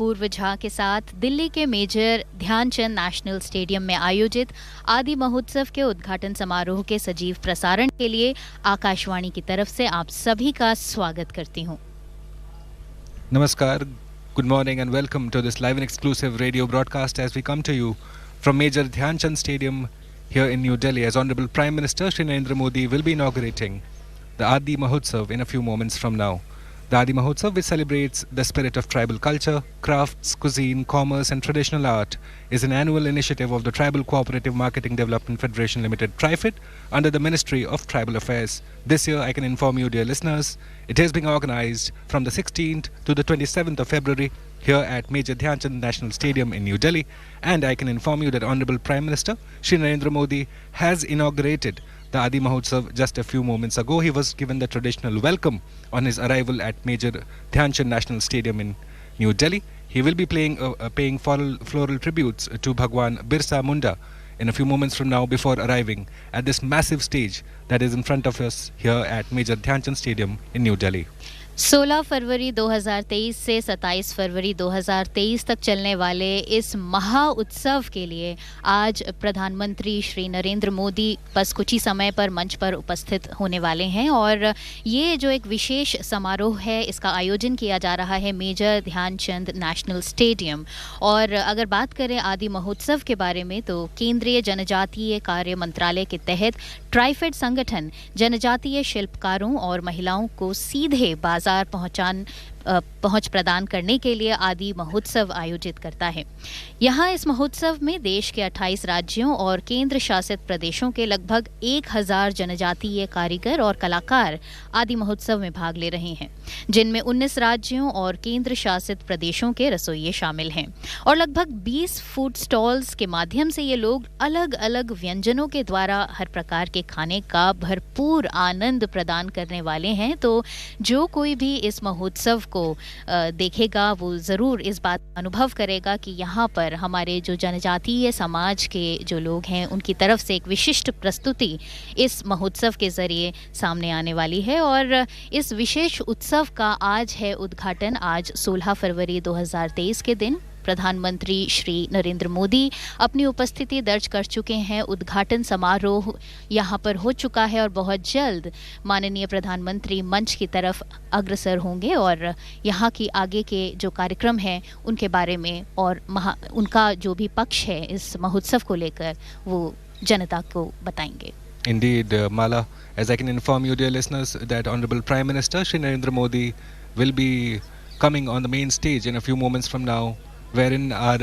पूर्व झा के साथ दिल्ली के मेजर ध्यानचंद नेशनल स्टेडियम में आयोजित आदि महोत्सव के उद्घाटन समारोह के सजीव प्रसारण के लिए आकाशवाणी की तरफ से आप सभी का स्वागत करती हूँ। Namaskar, good morning and welcome to this live and exclusive radio broadcast as we come to you from Major Dhyanchand Stadium here in New Delhi as Honorable Prime Minister Shri Narendra Modi will be inaugurating the AADI Mahotsav in a few moments from now. The AADI Mahotsav, which celebrates the spirit of tribal culture, crafts, cuisine, commerce and traditional art, is an annual initiative of the Tribal Cooperative Marketing Development Federation Limited (TriFed) under the Ministry of Tribal Affairs. This year, I can inform you, dear listeners, it is being organized from the 16th to the 27th of February here at Major Dhyanchand National Stadium in New Delhi, and I can inform you that Honorable Prime Minister Shri Narendra Modi has inaugurated the AADI Mahotsav just a few moments ago. He was given the traditional welcome on his arrival at Major Dhyanchand National Stadium in New Delhi. He will be paying floral tributes to Bhagwan Birsa Munda in a few moments from now before arriving at this massive stage that is in front of us here at Major Dhyanchand Stadium in New Delhi. 16 फरवरी 2023 से 27 फरवरी 2023 तक चलने वाले इस महा उत्सव के लिए आज प्रधानमंत्री श्री नरेंद्र मोदी बस कुछ ही समय पर मंच पर उपस्थित होने वाले हैं और ये जो एक विशेष समारोह है इसका आयोजन किया जा रहा है मेजर ध्यानचंद नेशनल स्टेडियम। और अगर बात करें आदि महोत्सव के बारे में तो केंद्रीय जनजातीय कार्य मंत्रालय के तहत ट्राइफेड संगठन जनजातीय शिल्पकारों और महिलाओं को सीधे बाजार पहुंच प्रदान करने के लिए आदि महोत्सव आयोजित करता है। यहाँ इस महोत्सव में देश के 28 राज्यों और केंद्र शासित प्रदेशों के लगभग 1000 जनजातीय कारीगर और कलाकार आदि महोत्सव में भाग ले रहे हैं, जिनमें 19 राज्यों और केंद्र शासित प्रदेशों के रसोइये शामिल हैं और लगभग 20 फूड स्टॉल्स के माध्यम से ये लोग अलग अलग व्यंजनों के द्वारा हर प्रकार के खाने का भरपूर आनंद प्रदान करने वाले हैं। तो जो कोई भी इस महोत्सव को देखेगा वो ज़रूर इस बात का अनुभव करेगा कि यहाँ पर हमारे जो जनजातीय समाज के जो लोग हैं उनकी तरफ से एक विशिष्ट प्रस्तुति इस महोत्सव के ज़रिए सामने आने वाली है। और इस विशेष उत्सव का आज है उद्घाटन। आज 16 फरवरी 2023 के दिन प्रधानमंत्री श्री नरेंद्र मोदी अपनी उपस्थिति दर्ज कर चुके हैं। उद्घाटन समारोह यहाँ पर हो चुका है और बहुत जल्द माननीय प्रधानमंत्री मंच की तरफ अग्रसर होंगे और यहाँ की आगे के जो कार्यक्रम हैं उनके बारे में और उनका जो भी पक्ष है इस महोत्सव को लेकर वो जनता को बताएंगे। Indeed, Mala, as I can inform you, dear listeners, that Honorable Prime Minister Shri Narendra Modi will be coming on the main stage in a few moments from now, wherein are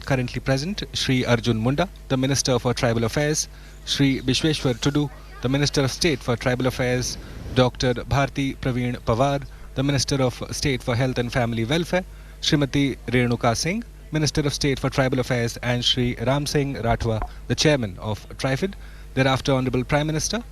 currently present Shri Arjun Munda, the Minister for Tribal Affairs, Shri Vishweshwar Tudu, the Minister of State for Tribal Affairs, Dr. Bharti Praveen Pawar, the Minister of State for Health and Family Welfare, Srimati Renuka Singh, Minister of State for Tribal Affairs, and Shri Ram Singh Rathwa, the Chairman of TriFed. Thereafter, Honorable Prime Minister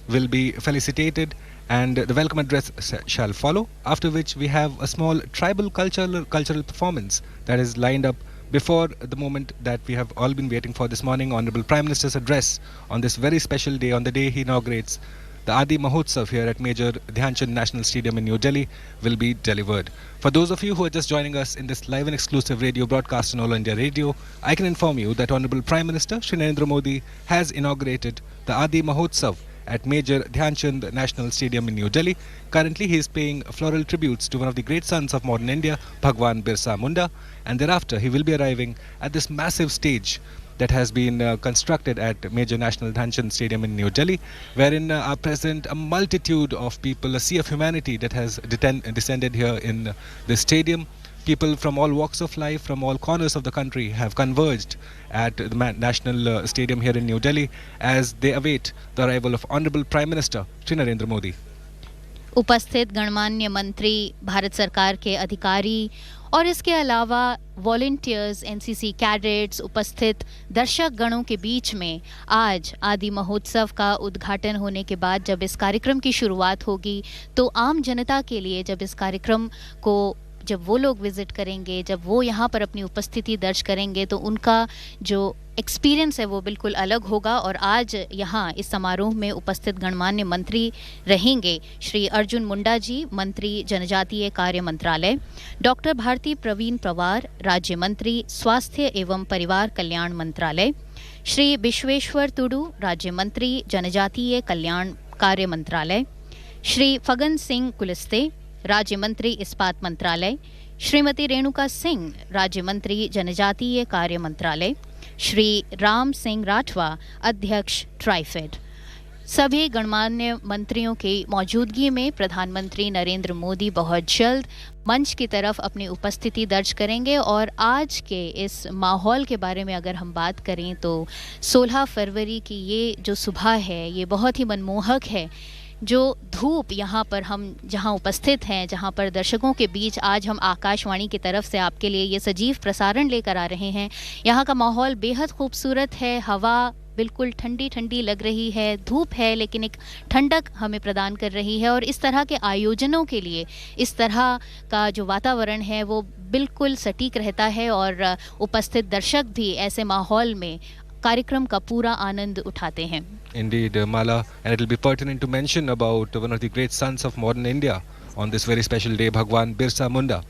will be felicitated and the welcome address shall follow, after which we have a small tribal cultural performance that is lined up before the moment that we have all been waiting for this morning. Honorable Prime Minister's address on this very special day, on the day he inaugurates the AADI Mahotsav here at Major Dhyanchand National Stadium in New Delhi, will be delivered. For those of you who are just joining us in this live and exclusive radio broadcast on All India Radio, I can inform you that Honorable Prime Minister Shri Narendra Modi has inaugurated the AADI Mahotsav at Major Dhyanchand National Stadium in New Delhi. Currently, he is paying floral tributes to one of the great sons of modern India, Bhagwan Birsa Munda, and thereafter he will be arriving at this massive stage that has been constructed at Major National Dhyanchand Stadium in New Delhi, wherein are present a multitude of people, a sea of humanity that has descended here in this stadium. People from all walks of life, from all corners of the country have converged at the National Stadium here in New Delhi as they await the arrival of Honorable Prime Minister Shri Narendra Modi. उपस्थित गणमान्य मंत्री, भारत सरकार के अधिकारी और इसके अलावा volunteers, NCC cadets, उपस्थित दर्शक गणों के बीच में आज आदि महोत्सव का उद्घाटन होने के बाद जब इस कार्यक्रम की शुरुआत होगी तो आम जनता के लिए जब इस कार्यक्रम को जब वो लोग विजिट करेंगे, जब वो यहाँ पर अपनी उपस्थिति दर्ज करेंगे, तो उनका जो एक्सपीरियंस है वो बिल्कुल अलग होगा। और आज यहाँ इस समारोह में उपस्थित गणमान्य मंत्री रहेंगे श्री अर्जुन मुंडा जी, मंत्री जनजातीय कार्य मंत्रालय, डॉक्टर भारती प्रवीण पवार, राज्य मंत्री स्वास्थ्य एवं परिवार कल्याण मंत्रालय, श्री विश्वेश्वर तुडू, राज्य मंत्री जनजातीय कल्याण कार्य मंत्रालय, श्री फगन सिंह कुलस्ते, राज्य मंत्री इस्पात मंत्रालय, श्रीमती रेणुका सिंह, राज्य मंत्री जनजातीय कार्य मंत्रालय, श्री राम सिंह राठवा, अध्यक्ष ट्राइफेड। सभी गणमान्य मंत्रियों की मौजूदगी में प्रधानमंत्री नरेंद्र मोदी बहुत जल्द मंच की तरफ अपनी उपस्थिति दर्ज करेंगे। और आज के इस माहौल के बारे में अगर हम बात करें तो 16 फरवरी की ये जो सुबह है ये बहुत ही मनमोहक है। जो धूप यहाँ पर हम जहाँ उपस्थित हैं, जहाँ पर दर्शकों के बीच आज हम आकाशवाणी की तरफ से आपके लिए ये सजीव प्रसारण लेकर आ रहे हैं, यहाँ का माहौल बेहद खूबसूरत है। हवा बिल्कुल ठंडी ठंडी लग रही है, धूप है लेकिन एक ठंडक हमें प्रदान कर रही है। और इस तरह के आयोजनों के लिए इस तरह का जो वातावरण है वो बिल्कुल सटीक रहता है और उपस्थित दर्शक भी ऐसे माहौल में कार्यक्रम का पूरा आनंद उठाते हैं। Indeed, Mala, and it will be pertinent to mention about one of the great sons of modern India on this very special day, Bhagwan Birsa Munda,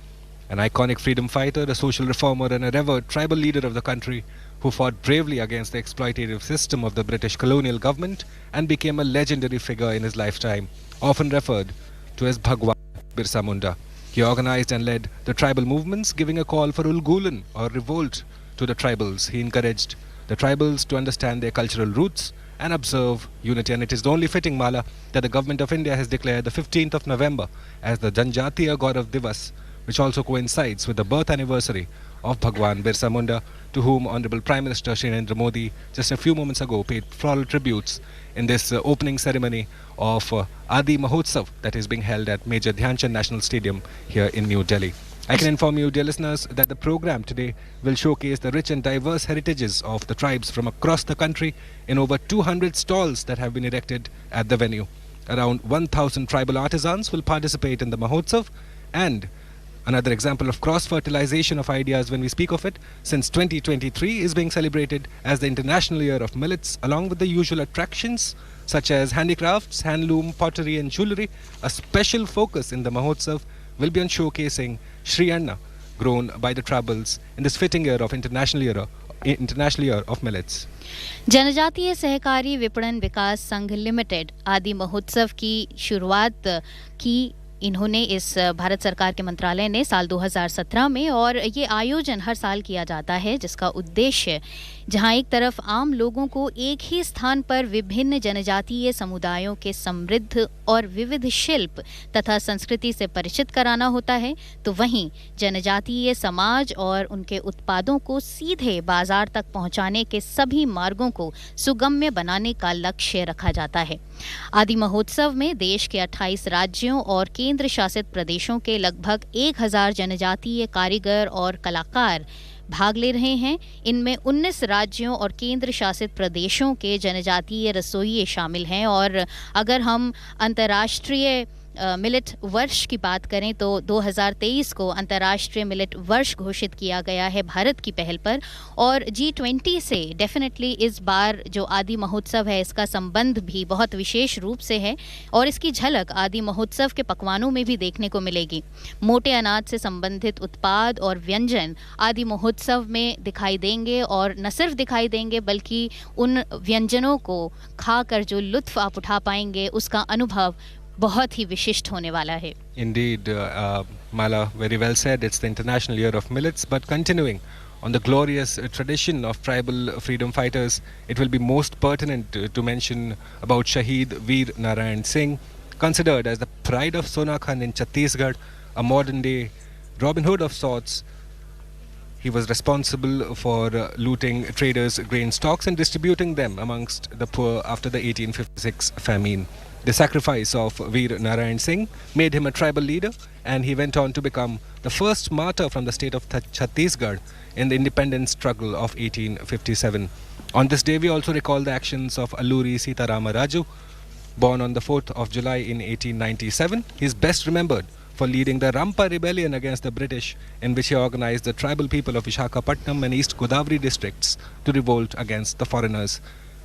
an iconic freedom fighter, a social reformer and a revered tribal leader of the country who fought bravely against the exploitative system of the British colonial government and became a legendary figure in his lifetime, often referred to as Bhagwan Birsa Munda. He organized and led the tribal movements, giving a call for Ulgulan or revolt to the tribals. He encouraged the tribals to understand their cultural roots and observe unity. And it is only fitting, Mala, that the government of India has declared the 15th of November as the Janjatiya Gaurav Divas, which also coincides with the birth anniversary of Bhagwan Birsa Munda, to whom Honorable Prime Minister Shri Narendra Modi just a few moments ago paid floral tributes in this opening ceremony of AADI Mahotsav that is being held at Major Dhyan Chand National Stadium here in New Delhi. I can inform you, dear listeners, that the program today will showcase the rich and diverse heritages of the tribes from across the country in over 200 stalls that have been erected at the venue. Around 1,000 tribal artisans will participate in the Mahotsav, and another example of cross-fertilization of ideas when we speak of it, since 2023 is being celebrated as the International Year of Millets, along with the usual attractions such as handicrafts, handloom, pottery and jewellery. A special focus in the Mahotsav will be on showcasing Shri grown by the tribals in this fitting year of International Year of Millets. जनजातीय सहकारी विपणन विकास संघ limited आदि महोत्सव की शुरुआत की इन्होंने इस भारत सरकार के मंत्रालय ने साल 2017 में, और ये आयोजन हर साल किया जाता है जिसका उद्देश्य जहां एक तरफ आम लोगों को एक ही स्थान पर विभिन्न जनजातीय समुदायों के समृद्ध और विविध शिल्प तथा संस्कृति से परिचित कराना होता है, तो वहीं जनजातीय समाज और उनके उत्पादों को सीधे बाजार तक पहुंचाने के सभी मार्गों को सुगम्य बनाने का लक्ष्य रखा जाता है। आदि महोत्सव में देश के 28 राज्यों और केंद्र शासित प्रदेशों के लगभग 1000 जनजातीय कारीगर और कलाकार भाग ले रहे हैं। इनमें 19 राज्यों और केंद्र शासित प्रदेशों के जनजातीय रसोइये शामिल हैं। और अगर हम अंतर्राष्ट्रीय मिलेट वर्ष की बात करें तो 2023 को अंतर्राष्ट्रीय मिलेट वर्ष घोषित किया गया है भारत की पहल पर। और G20 से डेफिनेटली इस बार जो आदि महोत्सव है इसका संबंध भी बहुत विशेष रूप से है, और इसकी झलक आदि महोत्सव के पकवानों में भी देखने को मिलेगी। मोटे अनाज से संबंधित उत्पाद और व्यंजन आदि महोत्सव में दिखाई देंगे, और न सिर्फ दिखाई देंगे बल्कि उन व्यंजनों को खाकर जो लुत्फ आप उठा पाएंगे उसका अनुभव बहुत ही विशिष्ट होने वाला है। Indeed, Mala, very well said. It's the International Year of Millets, but continuing on the glorious tradition of tribal freedom fighters, it will be most pertinent to mention about Shaheed Veer Narayan Singh, considered as the pride of Sonakhan in Chhattisgarh, a modern-day Robin Hood of sorts. He was responsible for looting traders' grain stocks and distributing them amongst the poor after the 1856 famine. The sacrifice of Veer Narayan Singh made him a tribal leader, and he went on to become the first martyr from the state of Chhattisgarh in the independence struggle of 1857. On this day, we also recall the actions of Alluri Sitarama Raju, born on the 4th of July in 1897. He is best remembered for leading the Rampa rebellion against the British, in which he organized the tribal people of Visakhapatnam and East Godavari districts to revolt against the foreigners.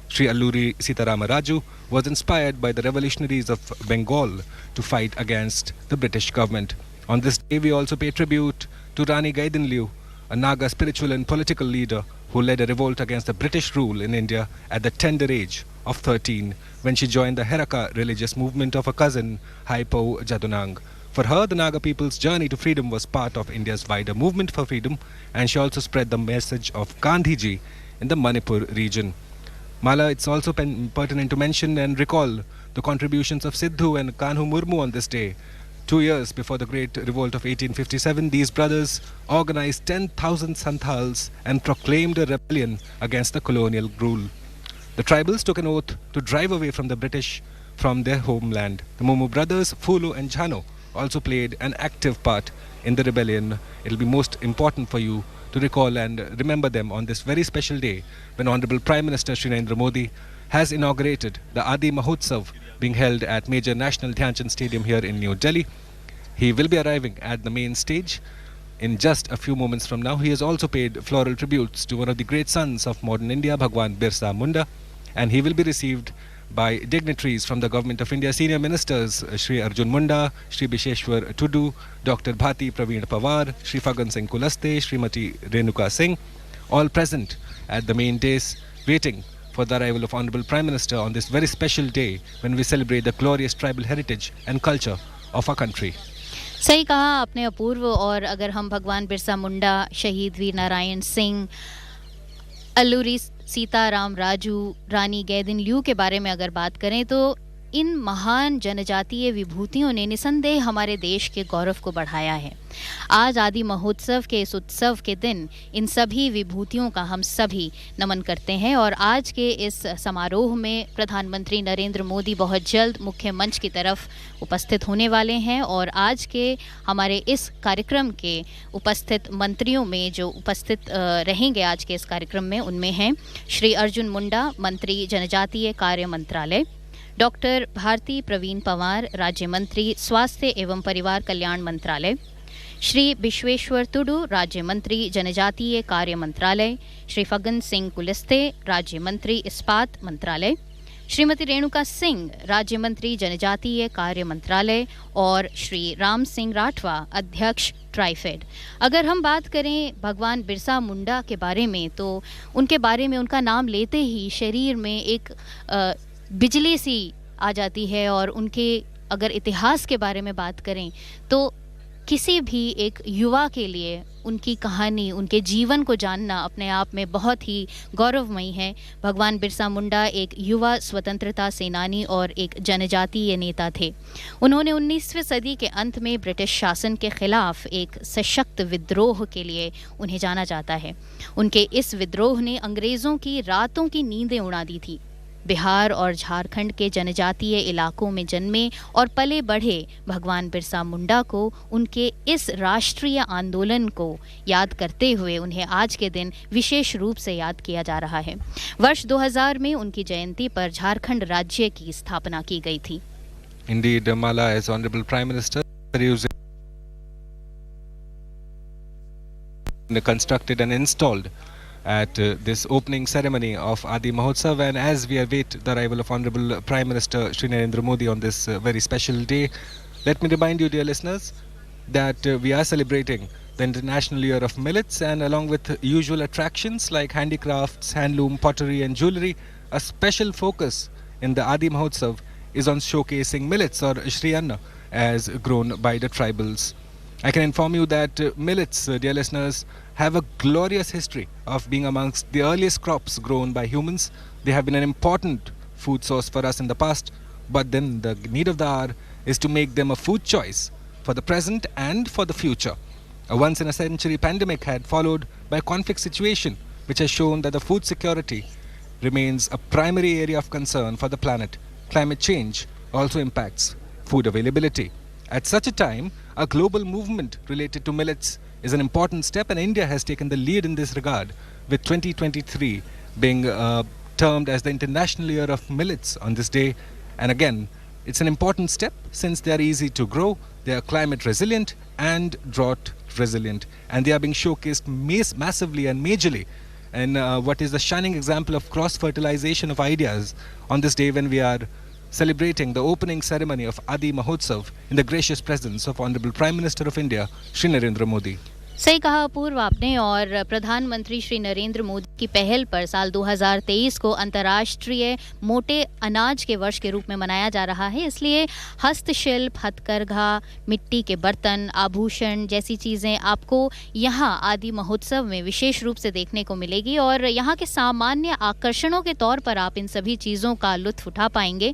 Shri Alluri Sitarama Raju was inspired by the revolutionaries of Bengal to fight against the British government. On this day, we also pay tribute to Rani Gaidinliu, a Naga spiritual and political leader who led a revolt against the British rule in India at the tender age of 13 when she joined the Heraka religious movement of her cousin Haipo Jadunang. For her, the Naga people's journey to freedom was part of India's wider movement for freedom, and she also spread the message of Gandhiji in the Manipur region. Mala, it's also pertinent to mention and recall the contributions of Siddhu and Kanhu Murmu on this day. 2 years before the Great Revolt of 1857, these brothers organized 10,000 Santals and proclaimed a rebellion against the colonial rule. The tribals took an oath to drive away from the British from their homeland. The Mumu brothers, Fulu and Jhano, also played an active part in the rebellion. It will be most important for you to recall and remember them on this very special day when Honorable Prime Minister Shri Narendra Modi has inaugurated the AADI Mahotsav being held at Major National Dhyan Chand Stadium here in New Delhi. He will be arriving at the main stage in just a few moments from now. He has also paid floral tributes to one of the great sons of modern India, Bhagwan Birsa Munda, and he will be received by dignitaries from the Government of India, senior ministers Shri Arjun Munda, Shri Bisheshwar Tudu, Dr. Bhati Praveen Pawar, Shri Fagan Singh Kulaste, Srimati Renuka Singh, all present at the main dais, waiting for the arrival of Honorable Prime Minister on this very special day when we celebrate the glorious tribal heritage and culture of our country. सही कहा आपने अपूर्व। और अगर हम भगवान बिरसा मुंडा, शहीद वीर नारायण सिंह, अल्लूरी सीताराम राजू, रानी गैदिनल्यू के बारे में अगर बात करें तो इन महान जनजातीय विभूतियों ने निसंदेह हमारे देश के गौरव को बढ़ाया है। आज आदि महोत्सव के इस उत्सव के दिन इन सभी विभूतियों का हम सभी नमन करते हैं और आज के इस समारोह में प्रधानमंत्री नरेंद्र मोदी बहुत जल्द मुख्य मंच की तरफ उपस्थित होने वाले हैं और आज के हमारे इस कार्यक्रम के उपस्थित मंत्रियों में जो उपस्थित रहेंगे आज के इस कार्यक्रम में उनमें हैं श्री अर्जुन मुंडा, मंत्री जनजातीय कार्य मंत्रालय, डॉक्टर भारती प्रवीण पवार, राज्य मंत्री स्वास्थ्य एवं परिवार कल्याण मंत्रालय, श्री विश्वेश्वर तुडू, राज्य मंत्री जनजातीय कार्य मंत्रालय, श्री फगन सिंह कुलस्ते, राज्य मंत्री इस्पात मंत्रालय, श्रीमती रेणुका सिंह, राज्य मंत्री जनजातीय कार्य मंत्रालय और श्री राम सिंह राठवा, अध्यक्ष ट्राइफेड। अगर हम बात करें भगवान बिरसा मुंडा के बारे में तो उनके बारे में उनका नाम लेते ही शरीर में एक बिजली सी आ जाती है और उनके अगर इतिहास के बारे में बात करें तो किसी भी एक युवा के लिए उनकी कहानी, उनके जीवन को जानना अपने आप में बहुत ही गौरवमयी है। भगवान बिरसा मुंडा एक युवा स्वतंत्रता सेनानी और एक जनजातीय नेता थे। उन्होंने 19वीं सदी के अंत में ब्रिटिश शासन के खिलाफ एक सशक्त विद्रोह के लिए उन्हें जाना जाता है। उनके इस विद्रोह ने अंग्रेज़ों की रातों की नींदें उड़ा दी थी। बिहार और झारखंड के जनजातीय इलाकों में जन्मे और पले बढ़े भगवान बिरसा मुंडा को उनके इस राष्ट्रीय आंदोलन को याद करते हुए उन्हें आज के दिन विशेष रूप से याद किया जा रहा है। वर्ष 2000 में उनकी जयंती पर झारखंड राज्य की स्थापना की गई थी। Indeed, Mala, as Honorable Prime Minister, constructed and installed at this opening ceremony of AADI Mahotsav, and as we await the arrival of Honorable Prime Minister Shri Narendra Modi on this very special day, let me remind you, dear listeners, that we are celebrating the International Year of Millets, and along with usual attractions like handicrafts, handloom, pottery and jewellery, a special focus in the AADI Mahotsav is on showcasing millets or Shri Anna as grown by the tribals. I can inform you that millets, dear listeners, have a glorious history of being amongst the earliest crops grown by humans. They have been an important food source for us in the past, but then the need of the hour is to make them a food choice for the present and for the future. A once-in-a-century pandemic had followed by a conflict situation, which has shown that the food security remains a primary area of concern for the planet. Climate change also impacts food availability. At such a time, a global movement related to millets is an important step, and India has taken the lead in this regard, with 2023 being termed as the International Year of Millets on this day. And again, it's an important step since they are easy to grow, They are climate resilient and drought resilient, and they are being showcased massively and majorly. And what is the shining example of cross fertilization of ideas on this day when we are celebrating the opening ceremony of AADI Mahotsav in the gracious presence of Honorable Prime Minister of India, Shri Narendra Modi. सही कहा अपूर्व आपने। और प्रधानमंत्री श्री नरेंद्र मोदी की पहल पर साल 2023 को अंतर्राष्ट्रीय मोटे अनाज के वर्ष के रूप में मनाया जा रहा है। इसलिए हस्तशिल्प, हथकरघा, मिट्टी के बर्तन, आभूषण जैसी चीज़ें आपको यहाँ आदि महोत्सव में विशेष रूप से देखने को मिलेगी और यहाँ के सामान्य आकर्षणों के तौर पर आप इन सभी चीज़ों का लुत्फ उठा पाएंगे।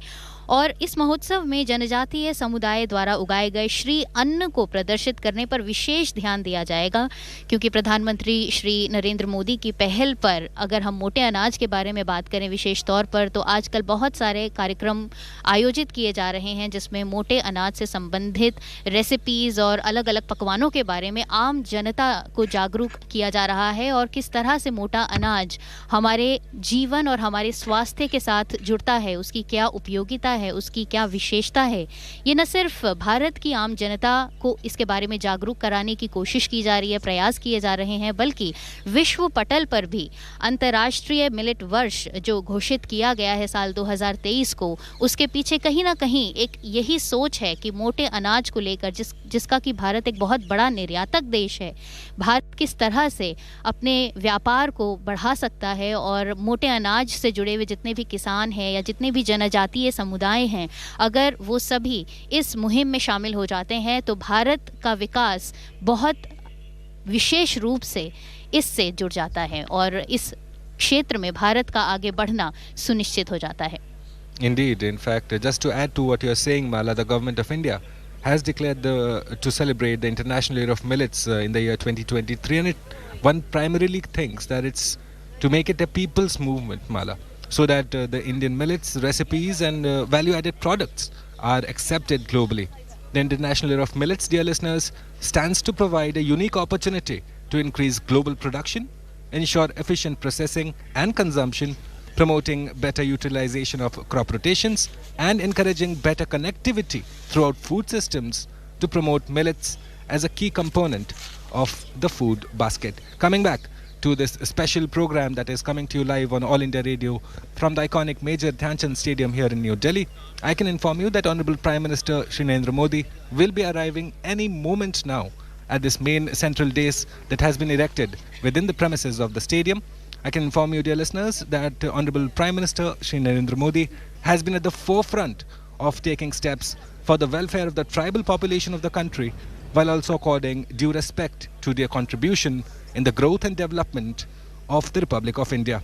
और इस महोत्सव में जनजातीय समुदाय द्वारा उगाए गए श्री अन्न को प्रदर्शित करने पर विशेष ध्यान दिया जाएगा, क्योंकि प्रधानमंत्री श्री नरेंद्र मोदी की पहल पर अगर हम मोटे अनाज के बारे में बात करें विशेष तौर पर, तो आजकल बहुत सारे कार्यक्रम आयोजित किए जा रहे हैं जिसमें मोटे अनाज से संबंधित रेसिपीज़ और अलग अलग पकवानों के बारे में आम जनता को जागरूक किया जा रहा है और किस तरह से मोटा अनाज हमारे जीवन और हमारे स्वास्थ्य के साथ जुड़ता है, उसकी क्या उपयोगिता है, उसकी क्या विशेषता है। ये न सिर्फ भारत की आम जनता को इसके बारे में जागरूक कराने की कोशिश की जा रही है, प्रयास किए जा रहे हैं, बल्कि विश्व पटल पर भी अंतर्राष्ट्रीय मिलेट वर्ष जो घोषित किया गया है साल 2023 को, उसके पीछे कहीं ना कहीं एक यही सोच है कि मोटे अनाज को लेकर जिसका कि भारत एक बहुत बड़ा निर्यातक देश है, भारत किस तरह से अपने व्यापार को बढ़ा सकता है और मोटे अनाज से जुड़े हुए जितने भी किसान हैं या जितने भी जनजातीय समुदाय हैं, अगर वो सभी इस मुहिम में शामिल हो जाते हैं तो भारत का विकास बहुत विशेष रूप से इससे जुड़ जाता है और इस क्षेत्र में भारत का आगे बढ़ना सुनिश्चित हो जाता है। Indeed, in fact, just to add to what you are saying, Mala, the government of India has declared to celebrate the International Year of Millets in the year 2023, and one primarily thinks that it's to make it a people's movement, Mala, so that the Indian millets, recipes and value-added products are accepted globally. The International Year of Millets, dear listeners, stands to provide a unique opportunity to increase global production, ensure efficient processing and consumption, promoting better utilization of crop rotations and encouraging better connectivity throughout food systems to promote millets as a key component of the food basket. Coming back to this special program that is coming to you live on All India Radio from the iconic Major Dhyan Chand Stadium here in New Delhi, I can inform you that Honorable Prime Minister Shri Narendra Modi will be arriving any moment now at this main central dais that has been erected within the premises of the stadium. I can inform you, dear listeners, that Honorable Prime Minister Shri Narendra Modi has been at the forefront of taking steps for the welfare of the tribal population of the country, while also according due respect to their contribution in the growth and development of the Republic of India.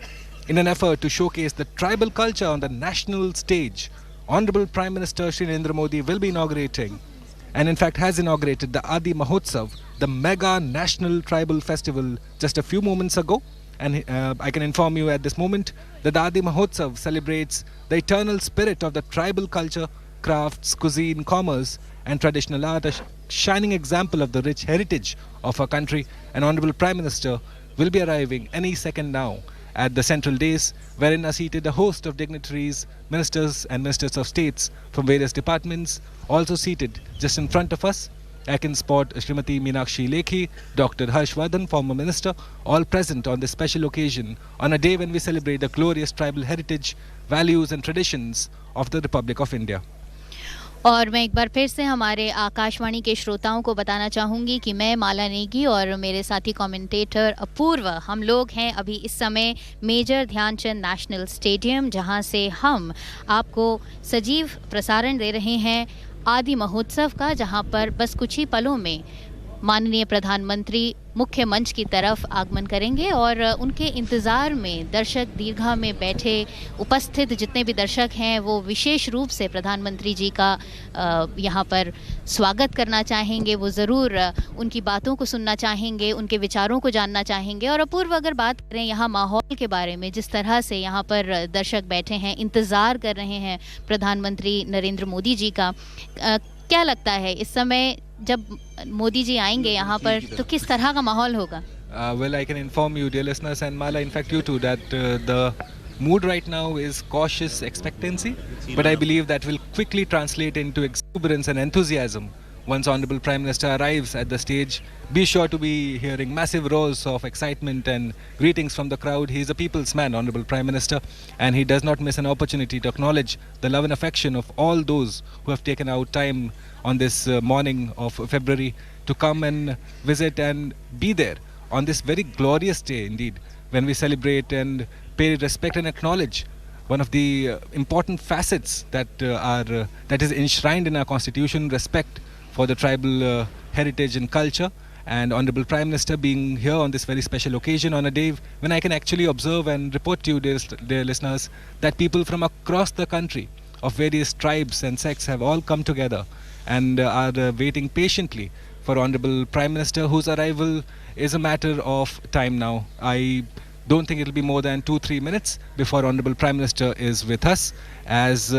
In an effort to showcase the tribal culture on the national stage, Honorable Prime Minister Shri Narendra Modi will be inaugurating, and in fact has inaugurated, the AADI Mahotsav, the mega national tribal festival, just a few moments ago. And I can inform you at this moment that the AADI Mahotsav celebrates the eternal spirit of the tribal culture, crafts, cuisine, commerce and traditional art, a shining example of the rich heritage of our country. And Honorable Prime Minister will be arriving any second now at the central dais, wherein are seated a host of dignitaries, ministers and ministers of states from various departments. Also seated just in front of us, I can spot Srimati Meenakshi Lekhi, Dr. Harshvardhan, former minister, all present on this special occasion on a day when we celebrate the glorious tribal heritage, values and traditions of the Republic of India. और मैं एक बार फिर से हमारे आकाशवाणी के श्रोताओं को बताना चाहूँगी कि मैं माला नेगी और मेरे साथी कमेंटेटर अपूर्व, हम लोग हैं अभी इस समय मेजर ध्यानचंद नेशनल स्टेडियम, जहां से हम आपको सजीव प्रसारण दे रहे हैं आदि महोत्सव का, जहां पर बस कुछ ही पलों में माननीय प्रधानमंत्री मुख्य मंच की तरफ आगमन करेंगे और उनके इंतज़ार में दर्शक दीर्घा में बैठे उपस्थित जितने भी दर्शक हैं वो विशेष रूप से प्रधानमंत्री जी का यहाँ पर स्वागत करना चाहेंगे। वो ज़रूर उनकी बातों को सुनना चाहेंगे, उनके विचारों को जानना चाहेंगे। और अपूर्व, अगर बात करें यहाँ माहौल के बारे में, जिस तरह से यहाँ पर दर्शक बैठे हैं, इंतज़ार कर रहे हैं प्रधानमंत्री नरेंद्र मोदी जी का, क्या लगता है इस समय जब मोदी जी आएंगे यहाँ पर तो किस तरह का माहौल होगा? Well, I can inform you, dear listeners, and Mala, in fact you too, that the mood right now is cautious expectancy, but I believe that will quickly translate into exuberance and enthusiasm once Honorable Prime Minister arrives at the stage, be sure to be hearing massive roars of excitement and greetings from the crowd. He is a people's man, Honorable Prime Minister, and he does not miss an opportunity to acknowledge the love and affection of all those who have taken out time on this morning of February to come and visit and be there on this very glorious day indeed, when we celebrate and pay respect and acknowledge one of the important facets that that is enshrined in our constitution, respect for the tribal heritage and culture. And Honorable Prime Minister being here on this very special occasion, on a day when I can actually observe and report to you, dear listeners, that people from across the country of various tribes and sects have all come together and are waiting patiently for Honorable Prime Minister, whose arrival is a matter of time now. I don't think it'll be more than 2-3 minutes before Honorable Prime Minister is with us. As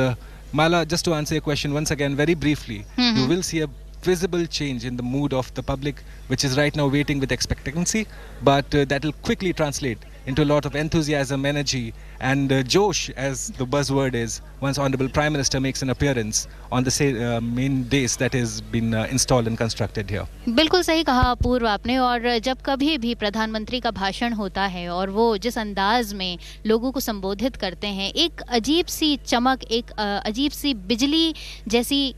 Mala, just to answer your question once again very briefly, you will see a visible change in the mood of the public, which is right now waiting with expectancy, but that will quickly translate into a lot of enthusiasm, energy and josh, as the buzzword is, once Honorable Prime Minister makes an appearance on the main dais that has been installed and constructed here. बिल्कुल सही कहा पूर्व आपने। और जब कभी भी प्रधानमंत्री का भाषण होता है और वो जिस अंदाज में लोगों को संबोधित करते हैं, एक अजीब सी चमक, एक अजीब सी बिजली जैसी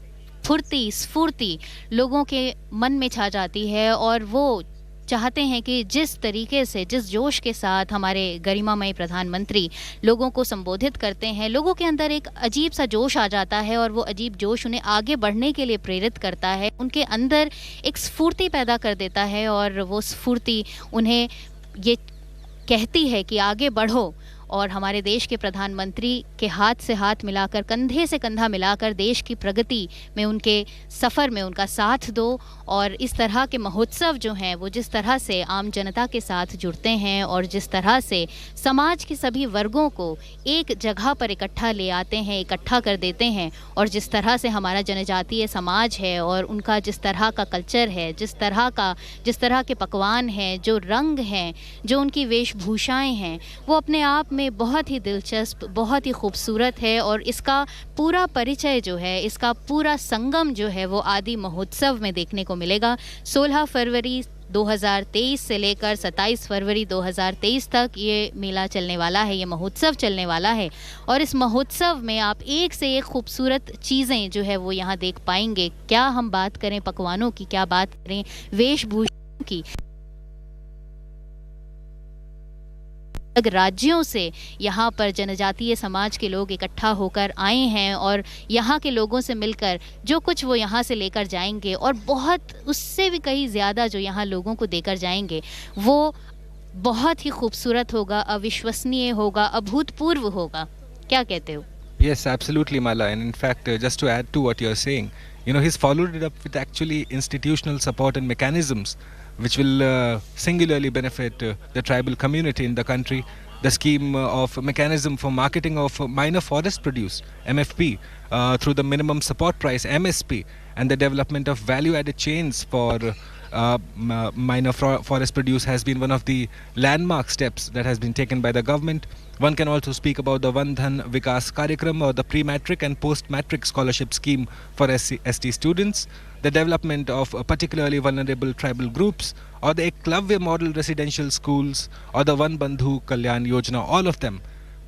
फुर्ती, स्फूर्ति लोगों के मन में छा जाती है और वो चाहते हैं कि जिस तरीके से, जिस जोश के साथ हमारे गरिमामय प्रधानमंत्री लोगों को संबोधित करते हैं, लोगों के अंदर एक अजीब सा जोश आ जाता है और वो अजीब जोश उन्हें आगे बढ़ने के लिए प्रेरित करता है, उनके अंदर एक स्फूर्ति पैदा कर देता है और वो स्फूर्ति उन्हें ये कहती है कि आगे बढ़ो और हमारे देश के प्रधानमंत्री के हाथ से हाथ मिलाकर, कंधे से कंधा मिलाकर देश की प्रगति में, उनके सफ़र में उनका साथ दो। और इस तरह के महोत्सव जो हैं वो जिस तरह से आम जनता के साथ जुड़ते हैं और जिस तरह से समाज के सभी वर्गों को एक जगह पर इकट्ठा ले आते हैं, इकट्ठा कर देते हैं, और जिस तरह से हमारा जनजातीय समाज है और उनका जिस तरह का कल्चर है, जिस तरह के पकवान हैं, जो रंग हैं, जो उनकी वेशभूषाएं हैं, वो अपने आप में बहुत ही दिलचस्प, बहुत ही खूबसूरत है। और इसका पूरा परिचय जो है, इसका पूरा संगम जो है वो आदि महोत्सव में देखने को मिलेगा। 16 फरवरी 2023 से लेकर 27 फरवरी 2023 तक ये मेला चलने वाला है, ये महोत्सव चलने वाला है। और इस महोत्सव में आप एक से एक खूबसूरत चीज़ें जो है वो यहाँ देख पाएंगे। क्या हम बात करें पकवानों की, क्या बात करें वेशभूषा की, राज्यों से यहाँ पर जनजातीय समाज के लोग इकट्ठा होकर आए हैं और यहाँ के लोगों से मिलकर जो कुछ वो यहाँ से लेकर जाएंगे और बहुत उससे भी कहीं ज़्यादा जो यहाँ लोगों को देकर जाएंगे, वो बहुत ही खूबसूरत होगा, अविश्वसनीय होगा, अभूतपूर्व होगा। क्या कहते हो? Yes, absolutely, Mala. And in fact, just to add to what you're saying, he's followed it up with actually institutional support and mechanisms which will singularly benefit the tribal community in the country. The scheme of mechanism for marketing of minor forest produce, MFP, through the minimum support price, MSP, and the development of value-added chains for minor forest produce has been one of the landmark steps that has been taken by the government. One can also speak about the Vandhan Vikas Karyakram, or the pre-matric and post-matric scholarship scheme for ST students, the development of particularly vulnerable tribal groups, or the Eklavya model residential schools, or the Van Bandhu Kalyan Yojana, all of them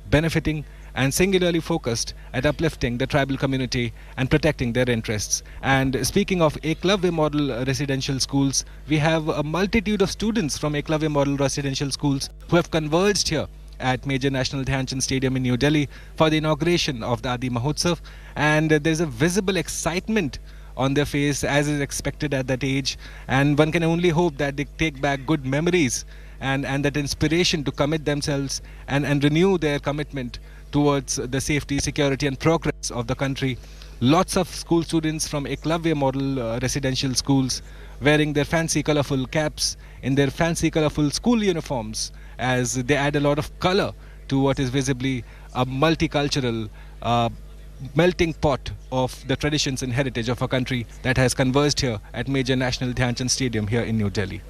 benefiting and singularly focused at uplifting the tribal community and protecting their interests. And speaking of Eklavya model residential schools, we have a multitude of students from Eklavya model residential schools who have converged here at Major National Dhyan Chand Stadium in New Delhi for the inauguration of the AADI Mahotsav, and there's a visible excitement on their face as is expected at that age, and one can only hope that they take back good memories and that inspiration to commit themselves and renew their commitment towards the safety, security and progress of the country. Lots of school students from Eklavya model residential schools wearing their fancy colorful caps in their fancy colorful school uniforms, as they add a lot of color to what is visibly a multicultural melting pot of the traditions and heritage of a country that has converged here at Major National Dhyan Chand Stadium here in New Delhi.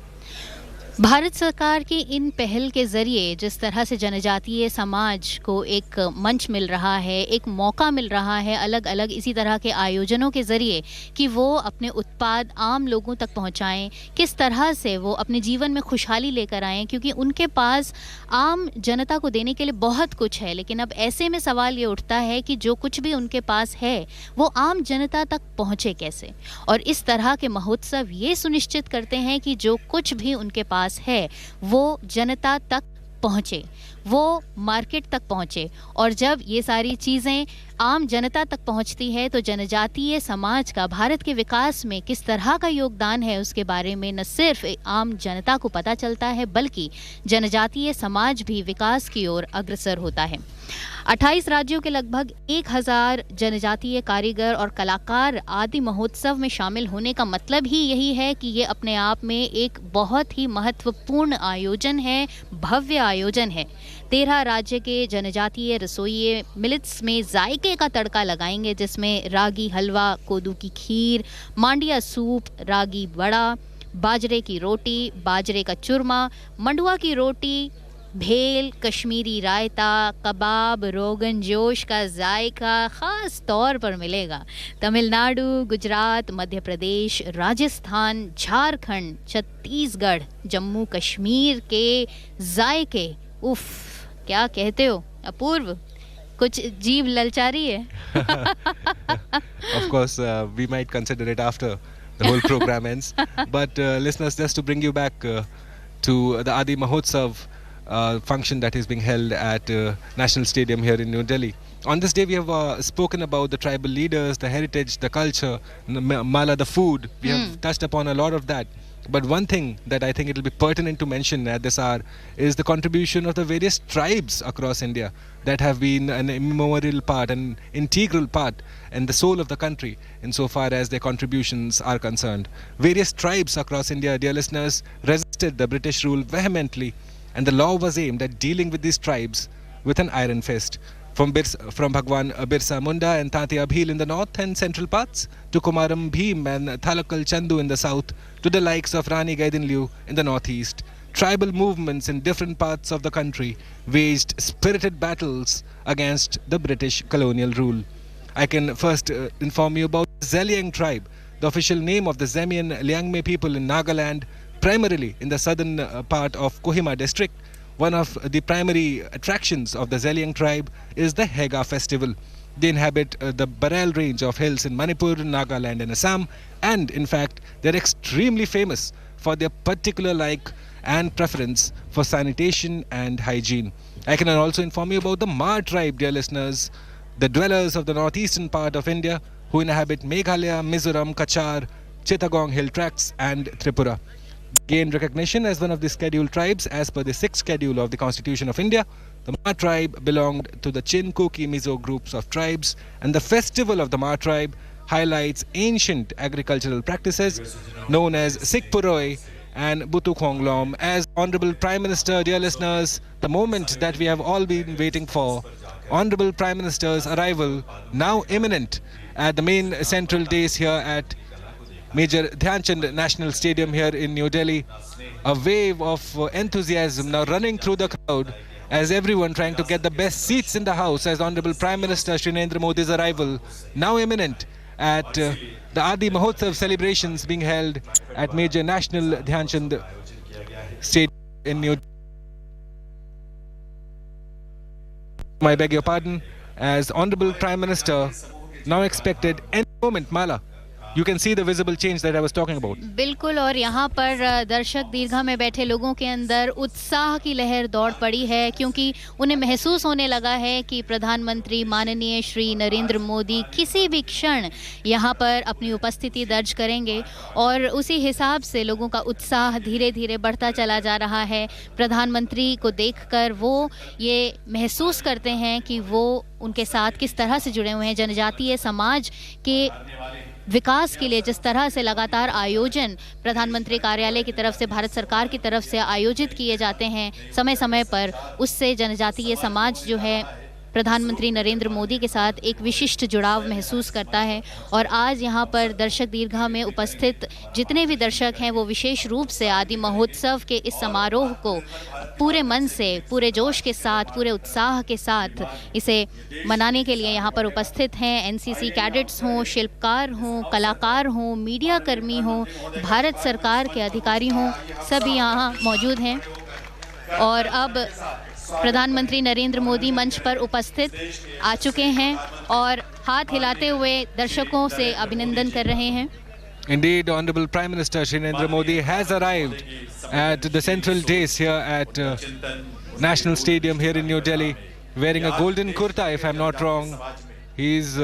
Bharat सरकार की इन पहल के ज़रिए जिस तरह से जनजातीय समाज को एक मंच मिल रहा है, एक मौका मिल रहा है अलग अलग इसी तरह के आयोजनों के ज़रिए कि वो अपने उत्पाद आम लोगों तक पहुंचाएं, किस तरह से वो अपने जीवन में खुशहाली लेकर आएं, क्योंकि उनके पास आम जनता को देने के लिए बहुत कुछ है। लेकिन अब ऐसे में सवाल ये उठता है कि जो कुछ भी उनके पास है वो आम जनता तक पहुंचे कैसे। और इस तरह के महोत्सव ये सुनिश्चित करते हैं कि जो कुछ भी उनके पास है वो जनता तक पहुंचे, वो मार्केट तक पहुंचे। और जब ये सारी चीज़ें आम जनता तक पहुंचती है तो जनजातीय समाज का भारत के विकास में किस तरह का योगदान है उसके बारे में न सिर्फ आम जनता को पता चलता है बल्कि जनजातीय समाज भी विकास की ओर अग्रसर होता है। 28 राज्यों के लगभग 1000 जनजातीय कारीगर और कलाकार आदि महोत्सव में शामिल होने का मतलब ही यही है कि ये अपने आप में एक बहुत ही महत्वपूर्ण आयोजन है, भव्य आयोजन है। 13 राज्य के जनजातीय रसोइये मिलेट्स में जायके का तड़का लगाएंगे, जिसमें रागी हलवा, कोदू की खीर, मांडिया सूप, रागी बड़ा, बाजरे की रोटी, बाजरे का चूरमा, मंडुआ की रोटी, भेल, कश्मीरी रायता, कबाब, रोगन जोश का जायका ख़ास तौर पर मिलेगा। तमिलनाडु, गुजरात, मध्य प्रदेश, राजस्थान, झारखंड, छत्तीसगढ़, जम्मू कश्मीर के जायके, उफ क्या कहते हो अपूर्व, कुछ जीभ ललचारी है। Of course, we might consider it after the whole program ends. But listeners, just to bring you back to the AADI Mahotsav function that is being held at National Stadium here in New Delhi. On this day, we have spoken about the tribal leaders, the heritage, the culture, mala, the food. We have touched upon a lot of that. But one thing that I think it will be pertinent to mention at this hour is the contribution of the various tribes across India that have been an immemorial part, an integral part in the soul of the country insofar as their contributions are concerned. Various tribes across India, dear listeners, resisted the British rule vehemently, and the law was aimed at dealing with these tribes with an iron fist. From Bhagwan Birsa Munda and Tati Abhil in the north and central parts, to Kumaram Bhim and Thalakal Chandu in the south, to the likes of Rani Gaidinliu in the northeast, tribal movements in different parts of the country waged spirited battles against the British colonial rule. I can first inform you about the Zeliang tribe, the official name of the Zemian Liangme people in Nagaland, primarily in the southern part of Kohima district. One of the primary attractions of the Zeliang tribe is the Hega festival. They inhabit the Bareil range of hills in Manipur, Nagaland and Assam, and in fact they're extremely famous for their particular like and preference for sanitation and hygiene. I can also inform you about the Ma tribe, dear listeners, the dwellers of the northeastern part of India who inhabit Meghalaya, Mizoram, Kachar, Chittagong hill tracts and Tripura. Gained recognition as one of the scheduled tribes as per the 6th schedule of the Constitution of India. The Ma tribe belonged to the Chin Kuki Mizo groups of tribes, and the festival of the Ma tribe highlights ancient agricultural practices known as Sikpuroi and Butu Khonglom. As Honorable Prime Minister, dear listeners, the moment that we have all been waiting for, Honorable Prime Minister's arrival now imminent at the main central dais here at Major Dhyan Chand National Stadium here in New Delhi. A wave of enthusiasm now running through the crowd as everyone trying to get the best seats in the house as Honorable Prime Minister Shri Narendra Modi's arrival now imminent at the AADI Mahotsav celebrations being held at Major National Dhyan Chand Stadium in New Delhi. I beg your pardon, as Honorable Prime Minister now expected any moment, Mala. You can see the visible change that I was talking about. बिल्कुल, और यहाँ पर दर्शक दीर्घा में बैठे लोगों के अंदर उत्साह की लहर दौड़ पड़ी है, क्योंकि उन्हें महसूस होने लगा है कि प्रधानमंत्री माननीय श्री नरेंद्र मोदी किसी भी क्षण यहाँ पर अपनी उपस्थिति दर्ज करेंगे, और उसी हिसाब से लोगों का उत्साह धीरे धीरे बढ़ता चला जा रहा है। प्रधानमंत्री को देखकर वो ये महसूस करते हैं कि वो उनके साथ किस तरह से जुड़े हुए हैं। जनजातीय समाज के विकास के लिए जिस तरह से लगातार आयोजन प्रधानमंत्री कार्यालय की तरफ से, भारत सरकार की तरफ से आयोजित किए जाते हैं समय समय पर, उससे जनजातीय समाज जो है प्रधानमंत्री नरेंद्र मोदी के साथ एक विशिष्ट जुड़ाव महसूस करता है। और आज यहाँ पर दर्शक दीर्घा में उपस्थित जितने भी दर्शक हैं वो विशेष रूप से आदि महोत्सव के इस समारोह को पूरे मन से, पूरे जोश के साथ, पूरे उत्साह के साथ इसे मनाने के लिए यहाँ पर उपस्थित हैं। एनसीसी कैडेट्स हों, शिल्पकार हों, कलाकार हों, मीडिया कर्मी हों, भारत सरकार के अधिकारी हों, सभी यहाँ मौजूद हैं। और अब प्रधानमंत्री नरेंद्र मोदी मंच पर उपस्थित आ चुके हैं और हाथ हिलाते हुए दर्शकों से अभिनंदन कर रहे हैं। Indeed, Honorable Prime Minister Shri Narendra Modi has arrived at the central dais here at National Stadium here in New Delhi, wearing a golden kurta, if I'm not wrong. He's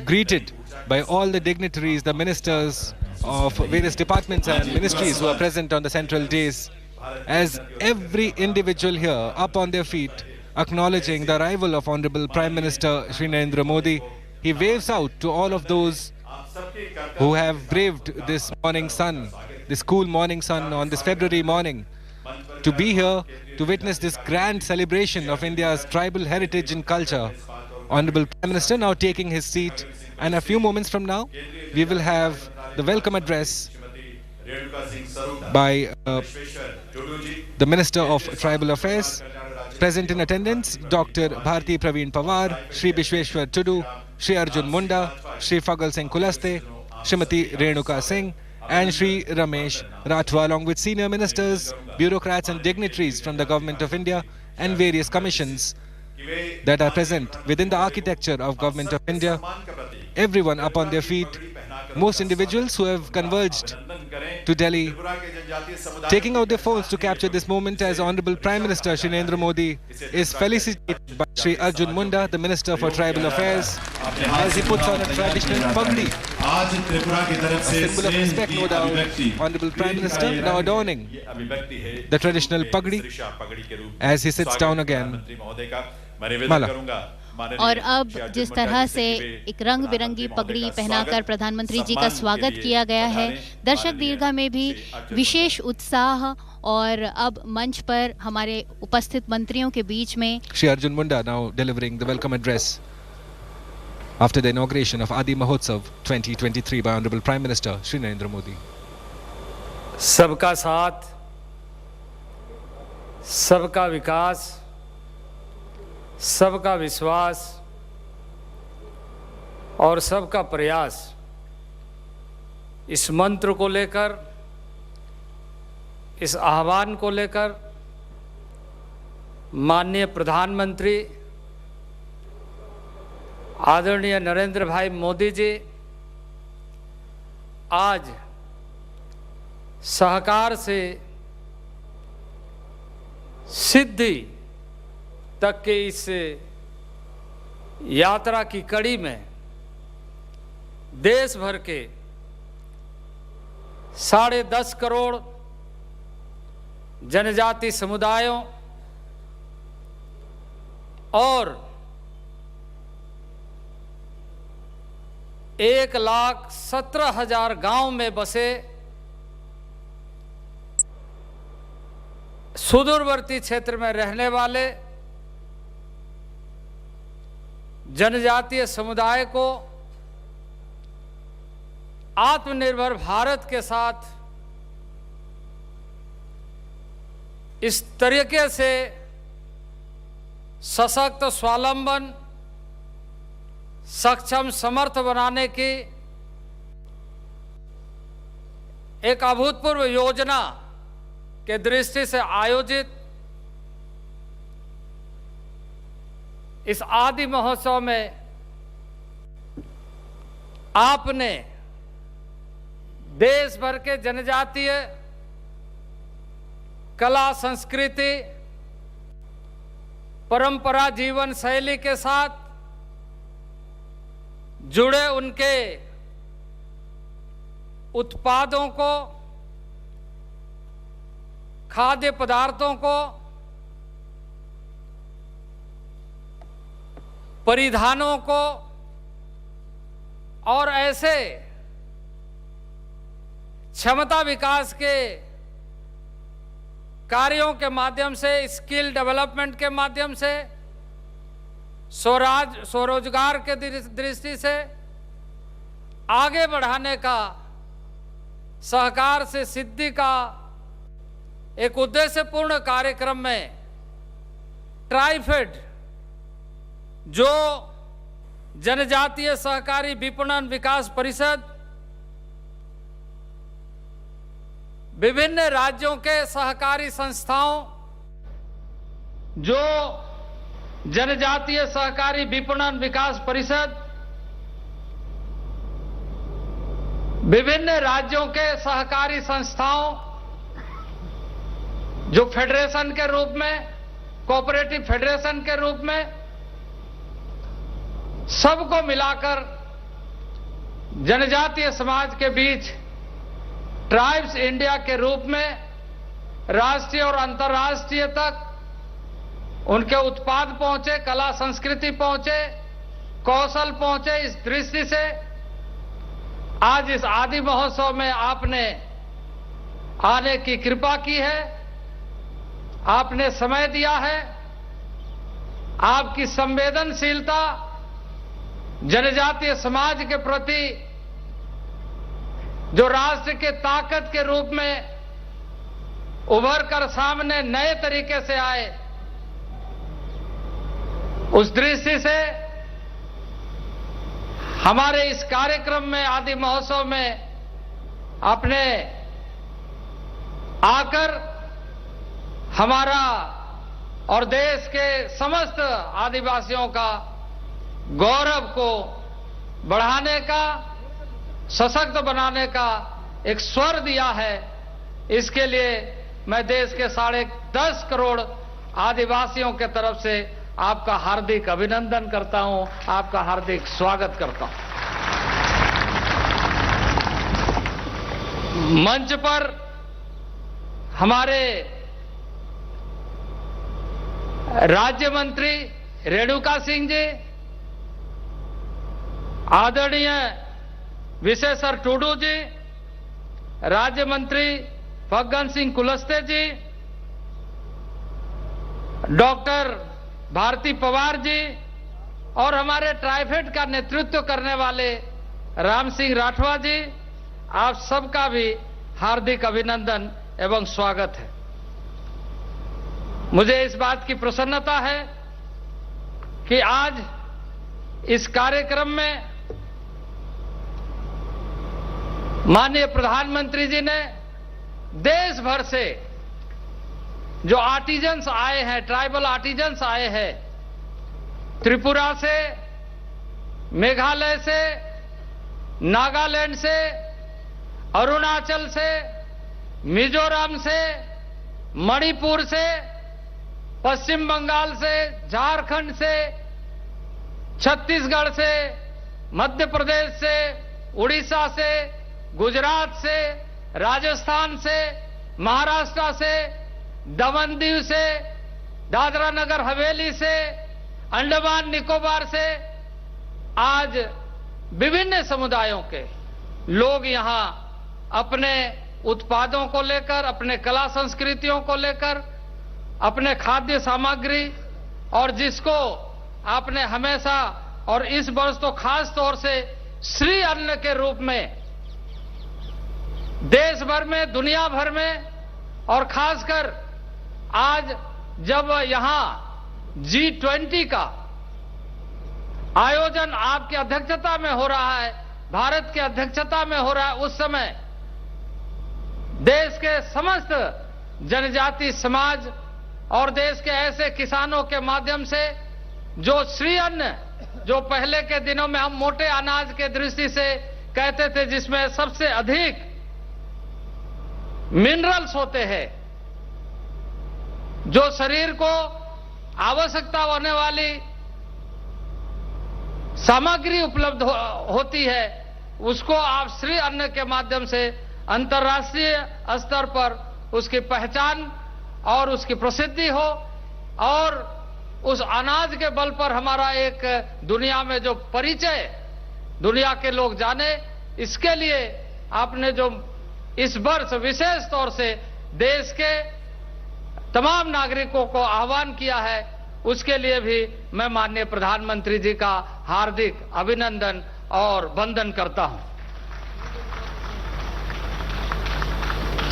greeted by all the dignitaries, the ministers of various departments and ministries who are present on the central dais, as every individual here up on their feet, acknowledging the arrival of Honorable Prime Minister Shri Narendra Modi. He waves out to all of those who have braved this morning sun, this cool morning sun on this February morning, to be here to witness this grand celebration of India's tribal heritage and culture. Honorable Prime Minister now taking his seat, and a few moments from now we will have the welcome address by the Minister of Tribal Affairs. Present in attendance, Dr. Bharti Praveen Pawar, Shri Bishweshwar Tudu, Shri Arjun Munda, Shri Fagal Singh Kulaste, Srimati Renuka Singh, and Shri Ramesh Rathwa, along with senior ministers, bureaucrats and dignitaries from the Government of India and various commissions that are present within the architecture of Government of India. Everyone up on their feet, most individuals who have converged to Delhi, taking out their phones to capture this moment as Honorable Prime Minister Shri Narendra Modi is felicitated by Shri Arjun Munda, the Minister for Tribal Affairs, as he puts on a traditional pagdi, a symbol of respect, no doubt. Honorable Prime Minister now adorning the traditional pagdi as he sits down again. Mala. और अब जिस तरह से एक रंग बिरंगी पगड़ी पहनाकर प्रधानमंत्री जी का स्वागत किया गया है, दर्शक दीर्घा में भी विशेष उत्साह। और अब मंच पर हमारे उपस्थित मंत्रियों के बीच में Shri Arjun Munda now delivering the welcome address after the inauguration of AADI Mahotsav 2023 by Honorable Prime Minister Shri Narendra Modi. सबका साथ, सबका विकास, सबका विश्वास और सबका प्रयास, इस मंत्र को लेकर, इस आह्वान को लेकर माननीय प्रधानमंत्री आदरणीय नरेंद्र भाई मोदी जी आज सहकार से सिद्धि तक के इस यात्रा की कड़ी में देश भर के 10.5 करोड़ जनजाति समुदायों और 1,17,000 गांव में बसे सुदूरवर्ती क्षेत्र में रहने वाले जनजातीय समुदाय को आत्मनिर्भर भारत के साथ इस तरीके से सशक्त, स्वावलंबन, सक्षम, समर्थ बनाने की एक अभूतपूर्व योजना के दृष्टि से आयोजित इस आदि महोत्सव में आपने देश भर के जनजातीय कला, संस्कृति, परंपरा, जीवन शैली के साथ जुड़े उनके उत्पादों को, खाद्य पदार्थों को, परिधानों को और ऐसे क्षमता विकास के कार्यों के माध्यम से, स्किल डेवलपमेंट के माध्यम से स्वरोजगार के दृष्टि से आगे बढ़ाने का, सहकार से सिद्धि का एक उद्देश्यपूर्ण कार्यक्रम में ट्राइफेड, जो जनजातीय सहकारी विपणन विकास परिषद, विभिन्न राज्यों के सहकारी संस्थाओं, जो जनजातीय सहकारी विपणन विकास परिषद, विभिन्न राज्यों के सहकारी संस्थाओं, जो फेडरेशन के रूप में, कोऑपरेटिव फेडरेशन के रूप में, सबको मिलाकर जनजातीय समाज के बीच ट्राइब्स इंडिया के रूप में राष्ट्रीय और अंतर्राष्ट्रीय तक उनके उत्पाद पहुंचे, कला संस्कृति पहुंचे, कौशल पहुंचे। इस दृष्टि से आज इस आदि महोत्सव में आपने आने की कृपा की है, आपने समय दिया है। आपकी संवेदनशीलता जनजातीय समाज के प्रति, जो राष्ट्र के ताकत के रूप में उभर कर सामने नए तरीके से आए, उस दृष्टि से हमारे इस कार्यक्रम में, आदि महोत्सव में आपने आकर हमारा और देश के समस्त आदिवासियों का गौरव को बढ़ाने का, सशक्त बनाने का एक स्वर दिया है। इसके लिए मैं देश के 10.5 करोड़ आदिवासियों के तरफ से आपका हार्दिक अभिनंदन करता हूं, आपका हार्दिक स्वागत करता हूं। मंच पर हमारे राज्य मंत्री रेणुका सिंह जी, आदरणीय विशेषर टूडू जी, राज्य मंत्री फग्गन सिंह कुलस्ते जी, डॉक्टर भारती पवार जी और हमारे ट्राइफेड का नेतृत्व करने वाले राम सिंह राठवा जी, आप सबका भी हार्दिक अभिनंदन एवं स्वागत है। मुझे इस बात की प्रसन्नता है कि आज इस कार्यक्रम में माननीय प्रधानमंत्री जी ने देश भर से जो आर्टिजन्स आए हैं, ट्राइबल आर्टिजन्स आए हैं, त्रिपुरा से, मेघालय से, नागालैंड से, अरुणाचल से, मिजोरम से, मणिपुर से, पश्चिम बंगाल से, झारखंड से, छत्तीसगढ़ से, मध्य प्रदेश से, उड़ीसा से, गुजरात से, राजस्थान से, महाराष्ट्र से, दमन दीव से, दादरा नगर हवेली से, अंडमान निकोबार से, आज विभिन्न समुदायों के लोग यहां अपने उत्पादों को लेकर, अपने कला संस्कृतियों को लेकर, अपने खाद्य सामग्री, और जिसको आपने हमेशा और इस वर्ष तो खास तौर से श्री अन्न के रूप में देश भर में, दुनिया भर में, और खासकर आज जब यहां G20 का आयोजन आपकी अध्यक्षता में हो रहा है, भारत की अध्यक्षता में हो रहा है, उस समय देश के समस्त जनजाति समाज और देश के ऐसे किसानों के माध्यम से जो श्री अन्न, जो पहले के दिनों में हम मोटे अनाज के दृष्टि से कहते थे, जिसमें सबसे अधिक मिनरल्स होते हैं, जो शरीर को आवश्यकता होने वाली सामग्री उपलब्ध होती है, उसको आप श्री अन्न के माध्यम से अंतर्राष्ट्रीय स्तर पर उसकी पहचान और उसकी प्रसिद्धि हो, और उस अनाज के बल पर हमारा एक दुनिया में जो परिचय दुनिया के लोग जाने, इसके लिए आपने जो इस वर्ष विशेष तौर से देश के तमाम नागरिकों को आह्वान किया है, उसके लिए भी मैं माननीय प्रधानमंत्री जी का हार्दिक अभिनंदन और वंदन करता हूं।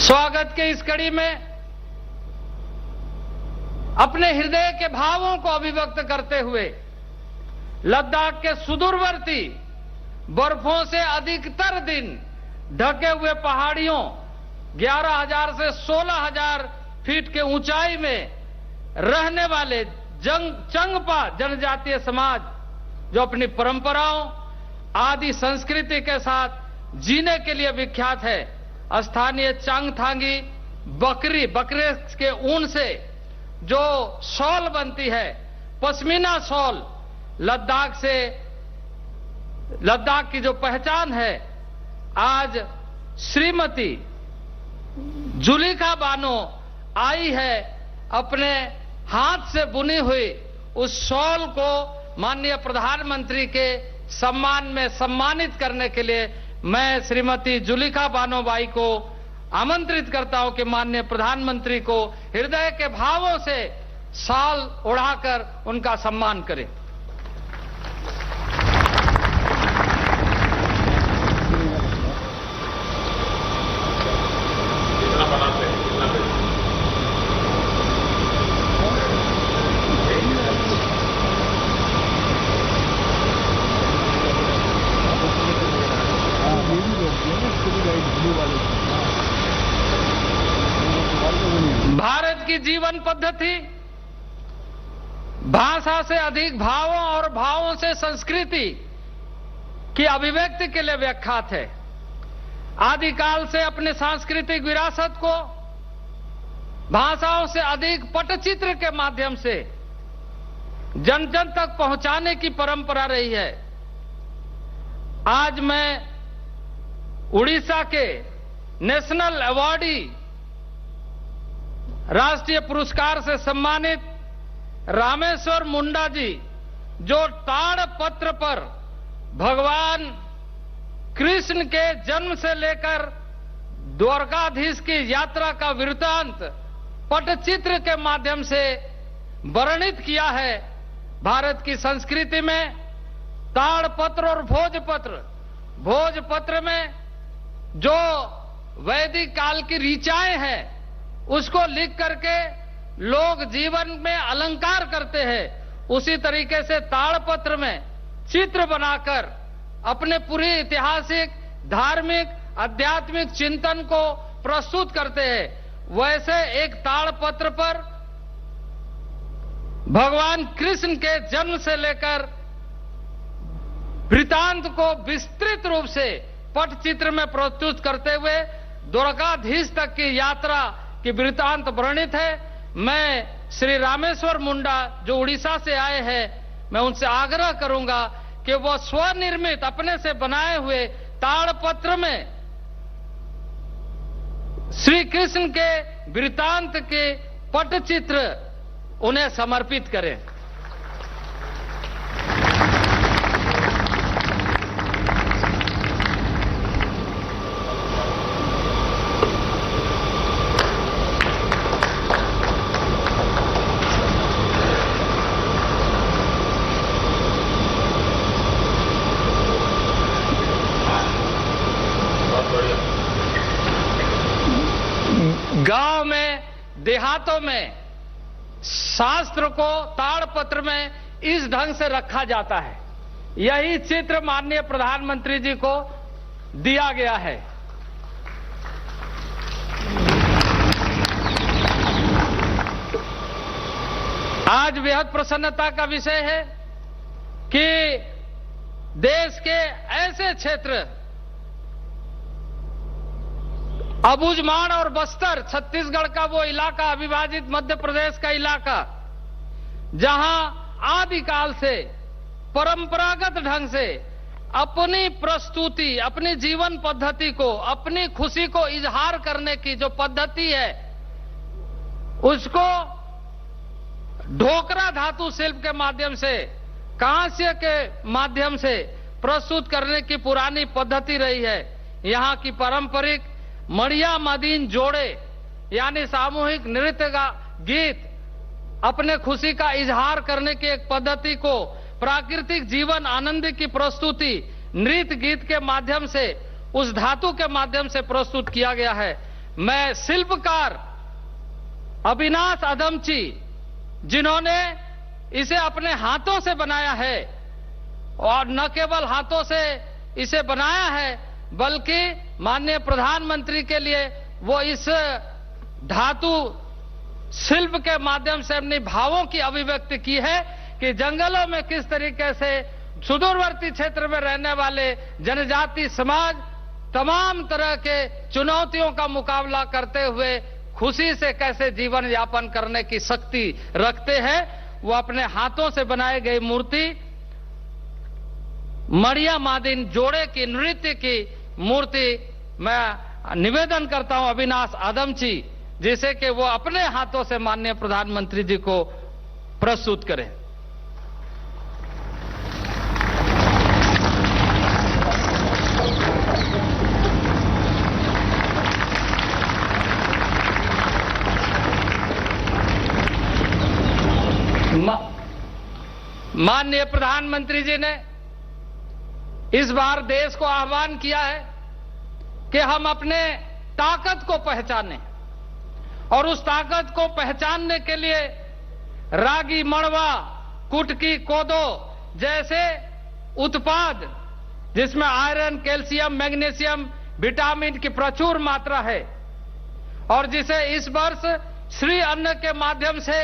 स्वागत के इस कड़ी में अपने हृदय के भावों को अभिव्यक्त करते हुए लद्दाख के सुदूरवर्ती बर्फों से अधिकतर दिन ढके हुए पहाड़ियों 11,000 से 16,000 फीट के ऊंचाई में रहने वाले चंगपा जनजातीय समाज जो अपनी परंपराओं आदि संस्कृति के साथ जीने के लिए विख्यात है, स्थानीय चांगथांगी बकरे के ऊन से जो शॉल बनती है, पश्मीना शॉल, लद्दाख की जो पहचान है, आज श्रीमती जुलीखा बानो आई है अपने हाथ से बुनी हुई उस शॉल को माननीय प्रधानमंत्री के सम्मान में सम्मानित करने के लिए मैं श्रीमती जुलीखा बानो बाई को आमंत्रित करता हूं कि माननीय प्रधानमंत्री को हृदय के भावों से शाल ओढ़ाकर उनका सम्मान करें। भारत की जीवन पद्धति भाषा से अधिक भावों और भावों से संस्कृति की अभिव्यक्ति के लिए विख्यात है। आदिकाल से अपने सांस्कृतिक विरासत को भाषाओं से अधिक पटचित्र के माध्यम से जन जन तक पहुंचाने की परंपरा रही है। आज मैं उड़ीसा के नेशनल अवार्डी राष्ट्रीय पुरस्कार से सम्मानित रामेश्वर मुंडा जी जो ताड़ पत्र पर भगवान कृष्ण के जन्म से लेकर द्वारकाधीश की यात्रा का वृत्तांत पटचित्र के माध्यम से वर्णित किया है। भारत की संस्कृति में ताड़पत्र और भोजपत्र में जो वैदिक काल की ऋचाएं हैं उसको लिख करके लोग जीवन में अलंकार करते हैं, उसी तरीके से ताड़पत्र में चित्र बनाकर अपने पूरी ऐतिहासिक, धार्मिक, आध्यात्मिक चिंतन को प्रस्तुत करते हैं। वैसे एक ताड़पत्र पर भगवान कृष्ण के जन्म से लेकर वृत्तांत को विस्तृत रूप से पटचित्र में प्रस्तुत करते हुए द्वारकाधीश तक की यात्रा की वृत्तांत वर्णित है। मैं श्री रामेश्वर मुंडा जो उड़ीसा से आए हैं, मैं उनसे आग्रह करूंगा कि वो स्वनिर्मित अपने से बनाए हुए ताड़पत्र में श्री कृष्ण के वृत्तांत के पटचित्र उन्हें समर्पित करें। गांव में, देहातों में शास्त्र को ताड़पत्र में इस ढंग से रखा जाता है। यही चित्र माननीय प्रधानमंत्री जी को दिया गया है। आज बेहद प्रसन्नता का विषय है कि देश के ऐसे क्षेत्र अबुझमाड़ और बस्तर, छत्तीसगढ़ का वो इलाका, अविभाजित मध्य प्रदेश का इलाका, जहां आदिकाल से परंपरागत ढंग से अपनी प्रस्तुति, अपनी जीवन पद्धति को, अपनी खुशी को इजहार करने की जो पद्धति है, उसको ढोकरा धातु शिल्प के माध्यम से, कांस्य के माध्यम से प्रस्तुत करने की पुरानी पद्धति रही है। यहां की पारंपरिक मड़िया मदीन जोड़े यानी सामूहिक नृत्य का गीत अपने खुशी का इजहार करने की एक पद्धति को प्राकृतिक जीवन आनंद की प्रस्तुति नृत्य गीत के माध्यम से, उस धातु के माध्यम से प्रस्तुत किया गया है। मैं शिल्पकार अविनाश अदमची, जिन्होंने इसे अपने हाथों से बनाया है, और न केवल हाथों से इसे बनाया है बल्कि माननीय प्रधानमंत्री के लिए वो इस धातु शिल्प के माध्यम से अपने भावों की अभिव्यक्ति की है कि जंगलों में किस तरीके से सुदूरवर्ती क्षेत्र में रहने वाले जनजाति समाज तमाम तरह के चुनौतियों का मुकाबला करते हुए खुशी से कैसे जीवन यापन करने की शक्ति रखते हैं। वो अपने हाथों से बनाई गई मूर्ति मड़िया मादिन जोड़े की नृत्य की मूर्ति मैं निवेदन करता हूं अविनाश आदमची, जिसे कि वो अपने हाथों से माननीय प्रधानमंत्री जी को प्रस्तुत करें। माननीय प्रधानमंत्री जी ने इस बार देश को आह्वान किया है कि हम अपने ताकत को पहचानें, और उस ताकत को पहचानने के लिए रागी, मड़वा, कुटकी, कोदो जैसे उत्पाद जिसमें आयरन, कैल्शियम, मैग्नीशियम, विटामिन की प्रचुर मात्रा है, और जिसे इस वर्ष श्री अन्न के माध्यम से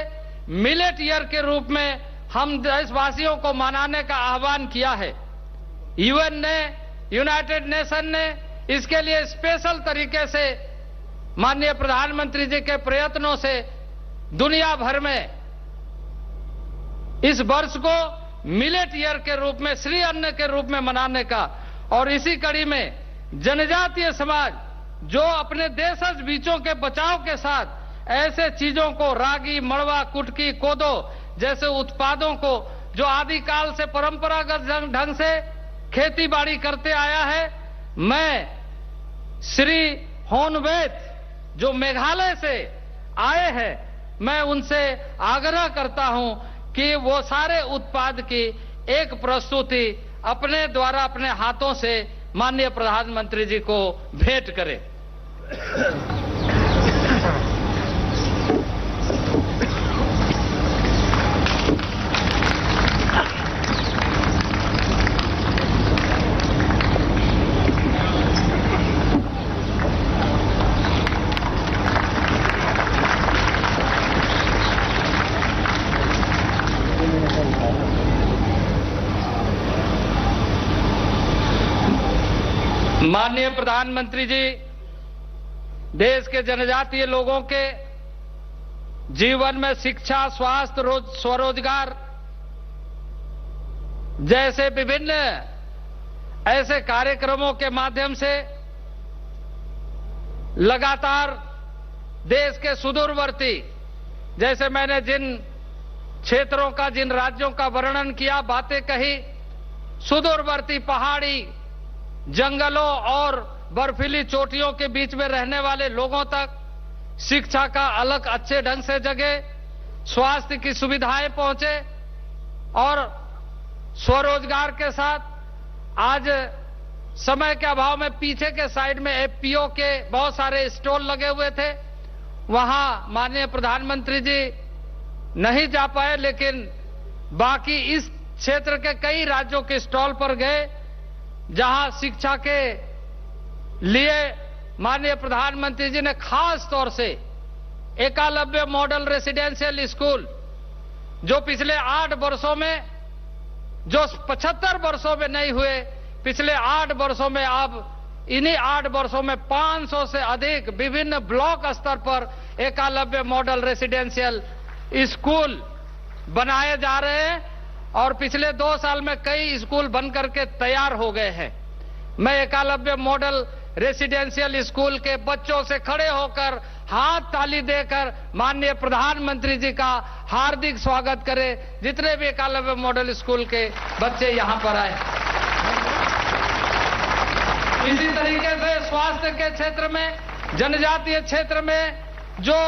मिलेट ईयर के रूप में हम देशवासियों को मनाने का आह्वान किया है। यूएन ने, यूनाइटेड नेशन ने इसके लिए स्पेशल तरीके से माननीय प्रधानमंत्री जी के प्रयत्नों से दुनिया भर में इस वर्ष को मिलेट ईयर के रूप में, श्री अन्न के रूप में मनाने का, और इसी कड़ी में जनजातीय समाज जो अपने देशज बीजों के बचाव के साथ ऐसे चीजों को, रागी, मड़वा, कुटकी, कोदो जैसे उत्पादों को जो आदिकाल से परंपरागत ढंग से खेती बाड़ी करते आया है, मैं श्री होनबेल जो मेघालय से आए हैं, मैं उनसे आग्रह करता हूं कि वो सारे उत्पाद की एक प्रस्तुति अपने द्वारा अपने हाथों से माननीय प्रधानमंत्री जी को भेंट करें। माननीय प्रधानमंत्री जी देश के जनजातीय लोगों के जीवन में शिक्षा, स्वास्थ्य, स्वरोजगार जैसे विभिन्न ऐसे कार्यक्रमों के माध्यम से लगातार देश के सुदूरवर्ती, जैसे मैंने जिन क्षेत्रों का, जिन राज्यों का वर्णन किया, बातें कही, सुदूरवर्ती पहाड़ी जंगलों और बर्फीली चोटियों के बीच में रहने वाले लोगों तक शिक्षा का अलग अच्छे ढंग से जगह, स्वास्थ्य की सुविधाएं पहुंचे, और स्वरोजगार के साथ आज समय के अभाव में पीछे के साइड में एफपीओ के बहुत सारे स्टॉल लगे हुए थे, वहां माननीय प्रधानमंत्री जी नहीं जा पाए, लेकिन बाकी इस क्षेत्र के कई राज्यों के स्टॉल पर गए जहां शिक्षा के लिए माननीय प्रधानमंत्री जी ने खास तौर से एकलव्य मॉडल रेसिडेंशियल स्कूल जो पिछले 8 वर्षों में, जो 75 वर्षों में नहीं हुए, पिछले 8 वर्षों में अब इन्हीं 8 वर्षों में 500 से अधिक विभिन्न ब्लॉक स्तर पर एकलव्य मॉडल रेसिडेंशियल स्कूल बनाए जा रहे हैं, और पिछले 2 साल में कई स्कूल बन करके तैयार हो गए हैं। मैं एकलव्य मॉडल रेसिडेंशियल स्कूल के बच्चों से खड़े होकर हाथ ताली देकर माननीय प्रधानमंत्री जी का हार्दिक स्वागत करें, जितने भी एकलव्य मॉडल स्कूल के बच्चे यहां पर आए। इसी तरीके से स्वास्थ्य के क्षेत्र में, जनजातीय क्षेत्र में जो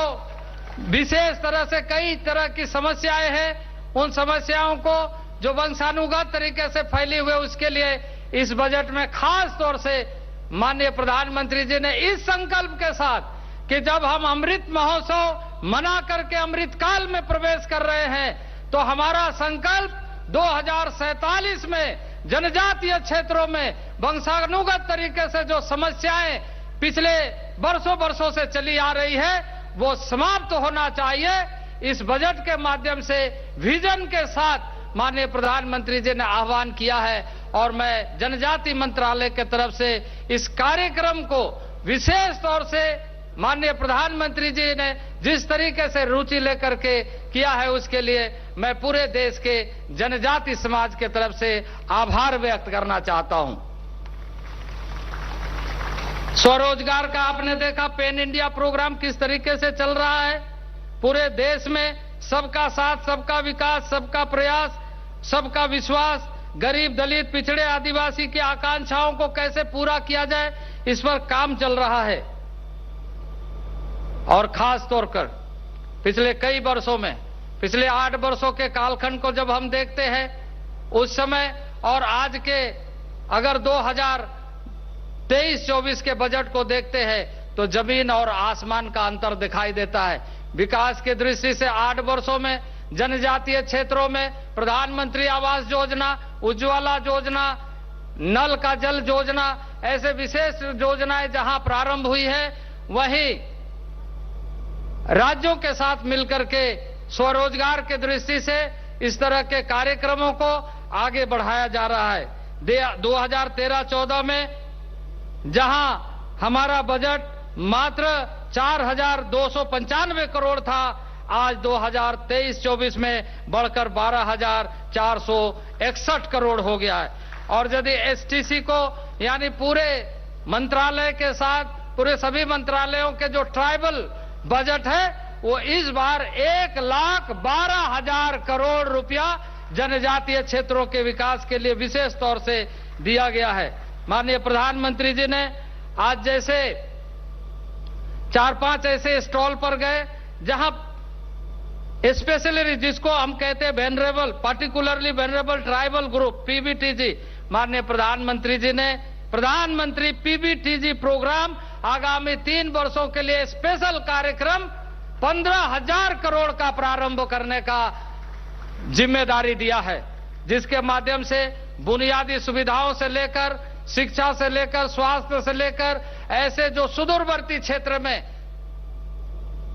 विशेष तरह से कई तरह की समस्याएं हैं, उन समस्याओं को जो वंशानुगत तरीके से फैली हुई उसके लिए इस बजट में खास तौर से माननीय प्रधानमंत्री जी ने इस संकल्प के साथ कि जब हम अमृत महोत्सव मना करके अमृत काल में प्रवेश कर रहे हैं तो हमारा संकल्प 2047 में जनजातीय क्षेत्रों में वंशानुगत तरीके से जो समस्याएं पिछले वर्षों से चली आ रही है वो समाप्त होना चाहिए। इस बजट के माध्यम से विजन के साथ माननीय प्रधानमंत्री जी ने आह्वान किया है और मैं जनजाति मंत्रालय के तरफ से इस कार्यक्रम को विशेष तौर से माननीय प्रधानमंत्री जी ने जिस तरीके से रुचि लेकर के किया है उसके लिए मैं पूरे देश के जनजाति समाज के तरफ से आभार व्यक्त करना चाहता हूं। स्वरोजगार का आपने देखा पेन इंडिया प्रोग्राम किस तरीके से चल रहा है। पूरे देश में सबका साथ, सबका विकास, सबका प्रयास, सबका विश्वास, गरीब, दलित, पिछड़े, आदिवासी की आकांक्षाओं को कैसे पूरा किया जाए इस पर काम चल रहा है। और खास तौर पर पिछले कई वर्षों में, पिछले 8 वर्षों के कालखंड को जब हम देखते हैं उस समय और आज के अगर 2023-24 के बजट को देखते हैं तो जमीन और आसमान का अंतर दिखाई देता है। विकास की दृष्टि से 8 वर्षों में जनजातीय क्षेत्रों में प्रधानमंत्री आवास योजना, उज्ज्वला योजना, नल का जल योजना, ऐसे विशेष योजनाएं जहां प्रारंभ हुई है वहीं राज्यों के साथ मिलकर के स्वरोजगार की दृष्टि से इस तरह के कार्यक्रमों को आगे बढ़ाया जा रहा है। 2013-14 में जहां हमारा बजट मात्र 4,295 करोड़ था, आज 2023-24 में बढ़कर 12,461 करोड़ हो गया है। और यदि एसटीसी को यानी पूरे मंत्रालय के साथ पूरे सभी मंत्रालयों के जो ट्राइबल बजट है वो इस बार 1,12,000 करोड़ रुपया जनजातीय क्षेत्रों के विकास के लिए विशेष तौर से दिया गया है। माननीय प्रधानमंत्री जी ने आज जैसे 4-5 ऐसे स्टॉल पर गए जहां स्पेशली जिसको हम कहते हैं vulnerable, particularly vulnerable tribal group PBTG, माननीय प्रधानमंत्री जी ने प्रधानमंत्री पीबीटीजी प्रोग्राम आगामी 3 वर्षों के लिए स्पेशल कार्यक्रम 15,000 करोड़ का प्रारंभ करने का जिम्मेदारी दिया है, जिसके माध्यम से बुनियादी सुविधाओं से लेकर शिक्षा से लेकर स्वास्थ्य से लेकर ऐसे जो सुदूरवर्ती क्षेत्र में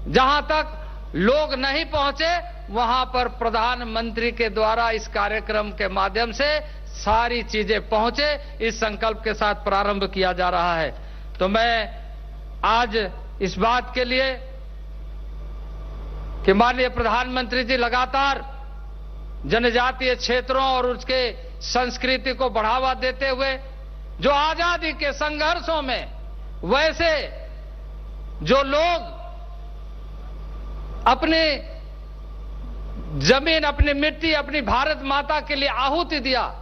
जहां तक लोग नहीं पहुंचे वहां पर प्रधानमंत्री के द्वारा इस कार्यक्रम के माध्यम से सारी चीजें पहुंचे, इस संकल्प के साथ प्रारंभ किया जा रहा है। तो मैं आज इस बात के लिए कि माननीय प्रधानमंत्री जी लगातार जनजातीय क्षेत्रों और उसके संस्कृति को बढ़ावा देते हुए जो आजादी के संघर्षों में वैसे जो लोग अपनी जमीन, अपनी मिट्टी, अपनी भारत माता के लिए आहुति दिया,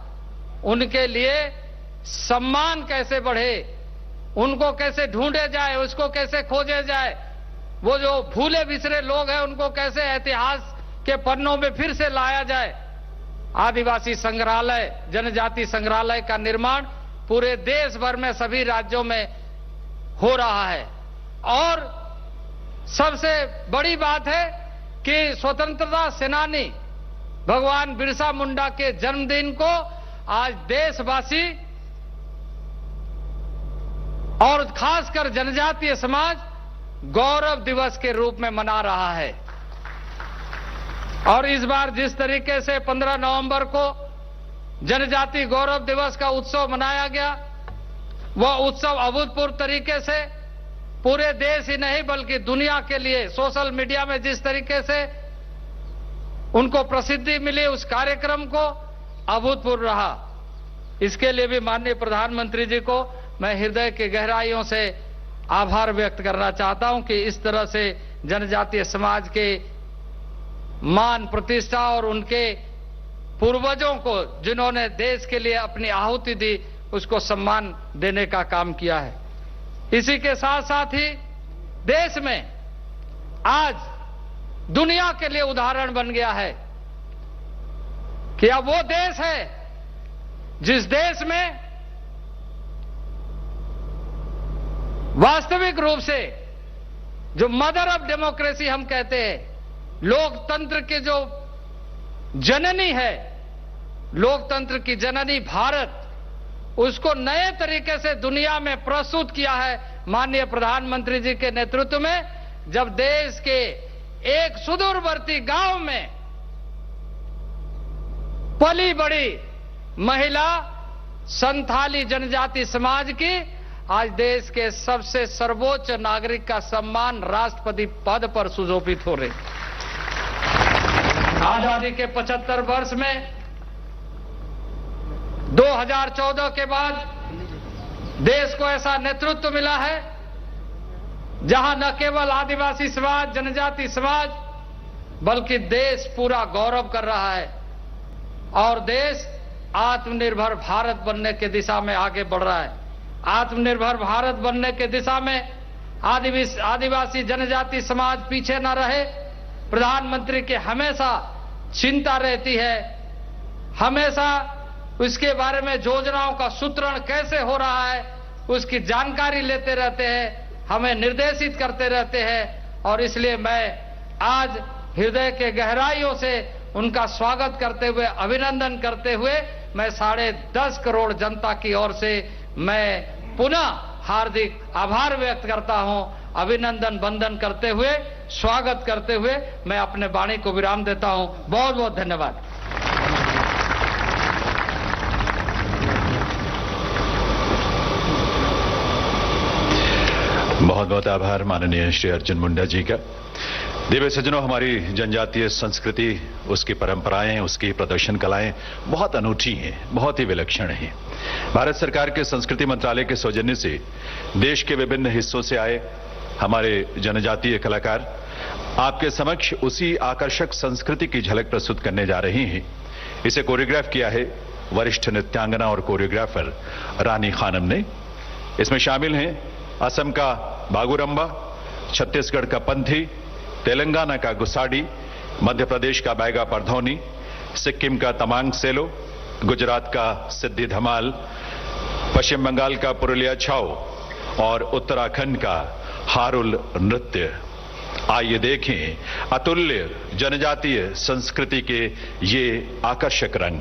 उनके लिए सम्मान कैसे बढ़े, उनको कैसे ढूंढे जाए, उसको कैसे खोजे जाए, वो जो भूले बिसरे लोग हैं उनको कैसे इतिहास के पन्नों में फिर से लाया जाए। आदिवासी संग्रहालय, जनजाति संग्रहालय का निर्माण पूरे देश भर में सभी राज्यों में हो रहा है। और सबसे बड़ी बात है कि स्वतंत्रता सेनानी भगवान बिरसा मुंडा के जन्मदिन को आज देशवासी और खासकर जनजातीय समाज गौरव दिवस के रूप में मना रहा है। और इस बार जिस तरीके से 15 नवंबर को जनजाति गौरव दिवस का उत्सव मनाया गया, वह उत्सव अभूतपूर्व तरीके से पूरे देश ही नहीं बल्कि दुनिया के लिए सोशल मीडिया में जिस तरीके से उनको प्रसिद्धि मिली, उस कार्यक्रम को अभूतपूर्व रहा। इसके लिए भी माननीय प्रधानमंत्री जी को मैं हृदय की गहराइयों से आभार व्यक्त करना चाहता हूं कि इस तरह से जनजातीय समाज के मान, प्रतिष्ठा और उनके पूर्वजों को जिन्होंने देश के लिए अपनी आहुति दी उसको सम्मान देने का काम किया है। इसी के साथ साथ ही देश में आज दुनिया के लिए उदाहरण बन गया है कि अब वो देश है जिस देश में वास्तविक रूप से जो मदर ऑफ डेमोक्रेसी हम कहते हैं, लोकतंत्र के जो जननी है, लोकतंत्र की जननी भारत, उसको नए तरीके से दुनिया में प्रस्तुत किया है माननीय प्रधानमंत्री जी के नेतृत्व में, जब देश के एक सुदूरवर्ती गांव में पली बड़ी महिला संथाली जनजाति समाज की आज देश के सबसे सर्वोच्च नागरिक का सम्मान राष्ट्रपति पद पर सुशोभित हो रही। आजादी के 75 वर्ष में 2014 के बाद देश को ऐसा नेतृत्व मिला है जहां न केवल आदिवासी समाज, जनजाति समाज, बल्कि देश पूरा गौरव कर रहा है और देश आत्मनिर्भर भारत बनने की दिशा में आगे बढ़ रहा है। आत्मनिर्भर भारत बनने की दिशा में आदिवासी जनजाति समाज पीछे न रहे, प्रधानमंत्री की हमेशा चिंता रहती है, हमेशा उसके बारे में योजनाओं का सूत्रण कैसे हो रहा है उसकी जानकारी लेते रहते हैं, हमें निर्देशित करते रहते हैं। और इसलिए मैं आज हृदय के गहराइयों से उनका स्वागत करते हुए, अभिनंदन करते हुए, मैं 10.5 करोड़ जनता की ओर से मैं पुनः हार्दिक आभार व्यक्त करता हूं। अभिनंदन वंदन करते हुए, स्वागत करते हुए मैं अपने वाणी को विराम देता हूं। बहुत बहुत धन्यवाद। बहुत बहुत आभार माननीय श्री अर्जुन मुंडा जी का। देवी सज्जनों, हमारी जनजातीय संस्कृति, उसकी परंपराएं, उसकी प्रदर्शन कलाएं बहुत अनूठी हैं, बहुत ही विलक्षण हैं। भारत सरकार के संस्कृति मंत्रालय के सौजन्य से देश के विभिन्न हिस्सों से आए हमारे जनजातीय कलाकार आपके समक्ष उसी आकर्षक संस्कृति की झलक प्रस्तुत करने जा रहे हैं। इसे कोरियोग्राफ किया है वरिष्ठ नृत्यांगना और कोरियोग्राफर रानी खानम ने। इसमें शामिल हैं असम का बागुरम्बा, छत्तीसगढ़ का पंथी, तेलंगाना का गुसाडी, मध्य प्रदेश का बैगा परधौनी, सिक्किम का तमांग सेलो, गुजरात का सिद्धि धमाल, पश्चिम बंगाल का पुरुलिया छाओ और उत्तराखंड का हारुल नृत्य। आइए देखें अतुल्य जनजातीय संस्कृति के ये आकर्षक रंग।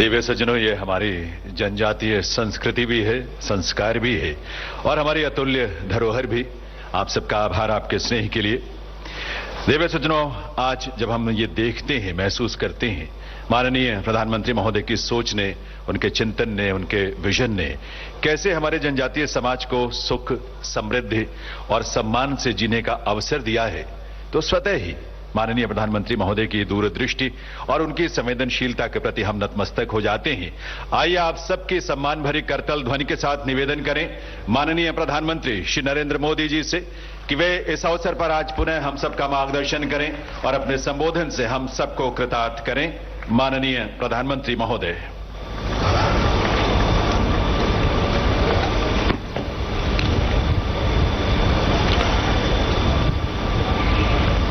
दिव्य सज्जनों, ये हमारी जनजातीय संस्कृति भी है, संस्कार भी है और हमारी अतुल्य धरोहर भी। आप सबका आभार आपके स्नेह के लिए। दिव्य सज्जनों, आज जब हम ये देखते हैं, महसूस करते हैं, माननीय प्रधानमंत्री महोदय की सोच ने, उनके चिंतन ने, उनके विजन ने कैसे हमारे जनजातीय समाज को सुख, समृद्धि और सम्मान से जीने का अवसर दिया है, तो स्वतः ही माननीय प्रधानमंत्री महोदय की दूरदृष्टि और उनकी संवेदनशीलता के प्रति हम नतमस्तक हो जाते हैं। आइए आप सबके सम्मान भरी करतल ध्वनि के साथ निवेदन करें माननीय प्रधानमंत्री श्री नरेंद्र मोदी जी से कि वे इस अवसर पर आज पुनः हम सबका मार्गदर्शन करें और अपने संबोधन से हम सबको कृतार्थ करें। माननीय प्रधानमंत्री महोदय।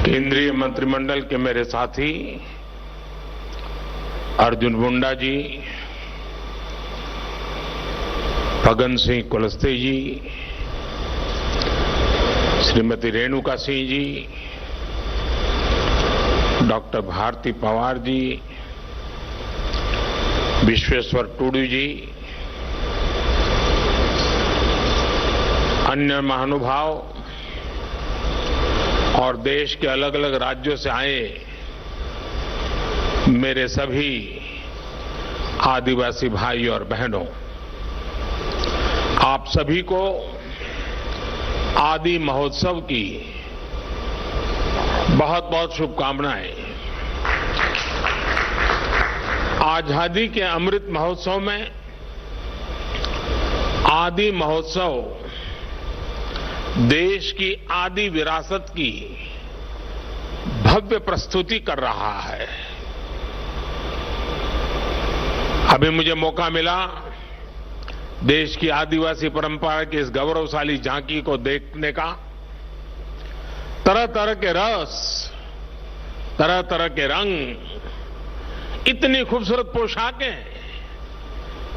केंद्रीय मंत्रिमंडल के मेरे साथी अर्जुन मुंडा जी, फगन सिंह कुलस्ते जी, श्रीमती रेणुका सिंह जी, डॉक्टर भारती पवार जी, विश्वेश्वर टूडू जी, अन्य महानुभाव और देश के अलग अलग राज्यों से आए मेरे सभी आदिवासी भाई और बहनों, आप सभी को आदि महोत्सव की बहुत बहुत शुभकामनाएं। आजादी के अमृत महोत्सव में आदि महोत्सव देश की आदि विरासत की भव्य प्रस्तुति कर रहा है। अभी मुझे मौका मिला देश की आदिवासी परंपरा की इस गौरवशाली झांकी को देखने का। तरह तरह के रस, तरह तरह के रंग, इतनी खूबसूरत पोशाकें,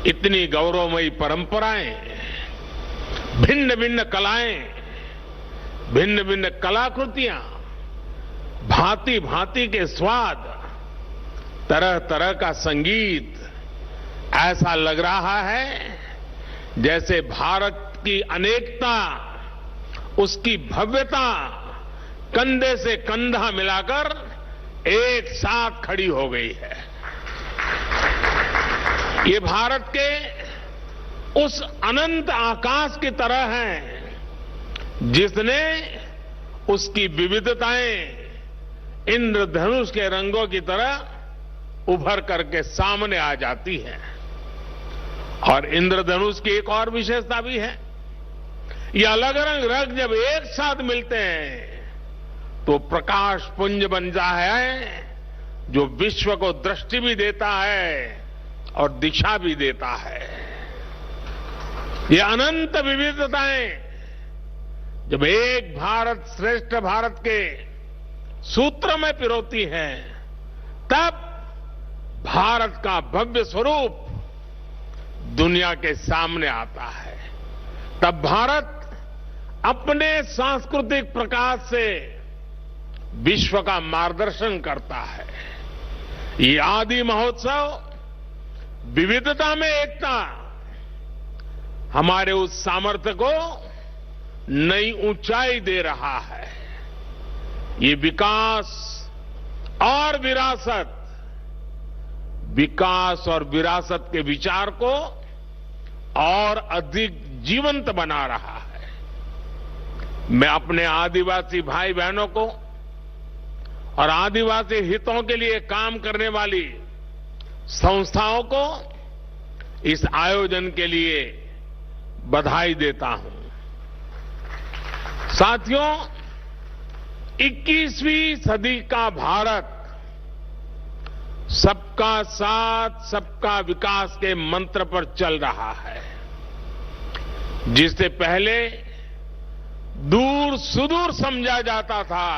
इतनी गौरवमयी परंपराएं, भिन्न भिन्न कलाएं, भिन्न भिन्न कलाकृतियां, भांति भांति के स्वाद, तरह तरह का संगीत। ऐसा लग रहा है जैसे भारत की अनेकता, उसकी भव्यता कंधे से कंधा मिलाकर एक साथ खड़ी हो गई है। ये भारत के उस अनंत आकाश की तरह है जिसने उसकी विविधताएं इंद्रधनुष के रंगों की तरह उभर करके सामने आ जाती हैं। और इंद्रधनुष की एक और विशेषता भी है, ये अलग अलग रंग जब एक साथ मिलते हैं तो प्रकाश पुंज बनता है जो विश्व को दृष्टि भी देता है और दिशा भी देता है। ये अनंत विविधताएं जब एक भारत श्रेष्ठ भारत के सूत्र में पिरोती हैं, तब भारत का भव्य स्वरूप दुनिया के सामने आता है। तब भारत अपने सांस्कृतिक प्रकाश से विश्व का मार्गदर्शन करता है। ये आदि महोत्सव विविधता में एकता, हमारे उस सामर्थ्य को नई ऊंचाई दे रहा है। ये विकास और विरासत, विकास और विरासत के विचार को और अधिक जीवंत बना रहा है। मैं अपने आदिवासी भाई बहनों को और आदिवासी हितों के लिए काम करने वाली संस्थाओं को इस आयोजन के लिए बधाई देता हूं। साथियों, 21वीं सदी का भारत सबका साथ, सबका विकास के मंत्र पर चल रहा है। जिससे पहले दूर सुदूर समझा जाता था,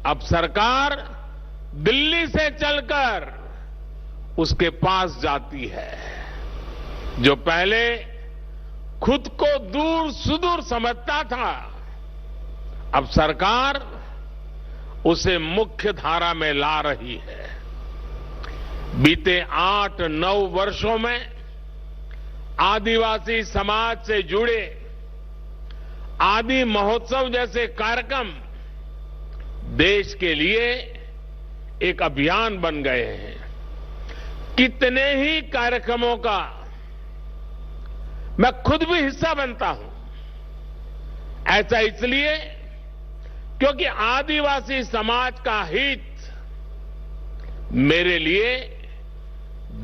अब सरकार दिल्ली से चलकर उसके पास जाती है। जो पहले खुद को दूर सुदूर समझता था, अब सरकार उसे मुख्य धारा में ला रही है। बीते 8-9 वर्षों में आदिवासी समाज से जुड़े आदि महोत्सव जैसे कार्यक्रम देश के लिए एक अभियान बन गए हैं। कितने ही कार्यक्रमों का मैं खुद भी हिस्सा बनता हूं। ऐसा इसलिए क्योंकि आदिवासी समाज का हित मेरे लिए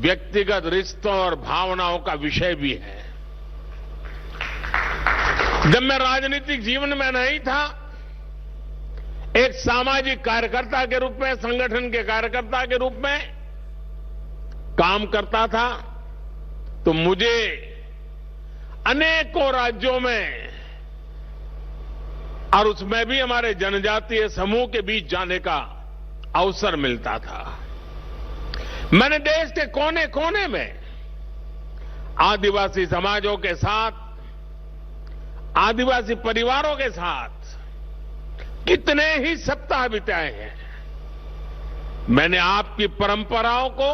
व्यक्तिगत रिश्तों और भावनाओं का विषय भी है। जब मैं राजनीतिक जीवन में नहीं था, एक सामाजिक कार्यकर्ता के रूप में, संगठन के कार्यकर्ता के रूप में काम करता था, तो मुझे अनेकों राज्यों में और उसमें भी हमारे जनजातीय समूह के बीच जाने का अवसर मिलता था। मैंने देश के कोने कोने में आदिवासी समाजों के साथ, आदिवासी परिवारों के साथ कितने ही सप्ताह बिताए हैं। मैंने आपकी परंपराओं को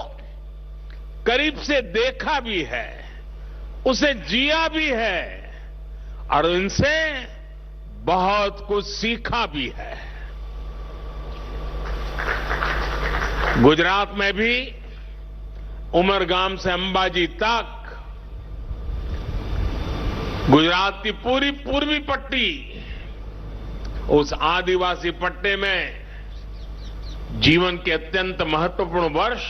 करीब से देखा भी है, उसे जिया भी है और इनसे बहुत कुछ सीखा भी है। गुजरात में भी उमरगाम से अंबाजी तक गुजरात की पूरी पूर्वी पट्टी, उस आदिवासी पट्टे में जीवन के अत्यंत महत्वपूर्ण वर्ष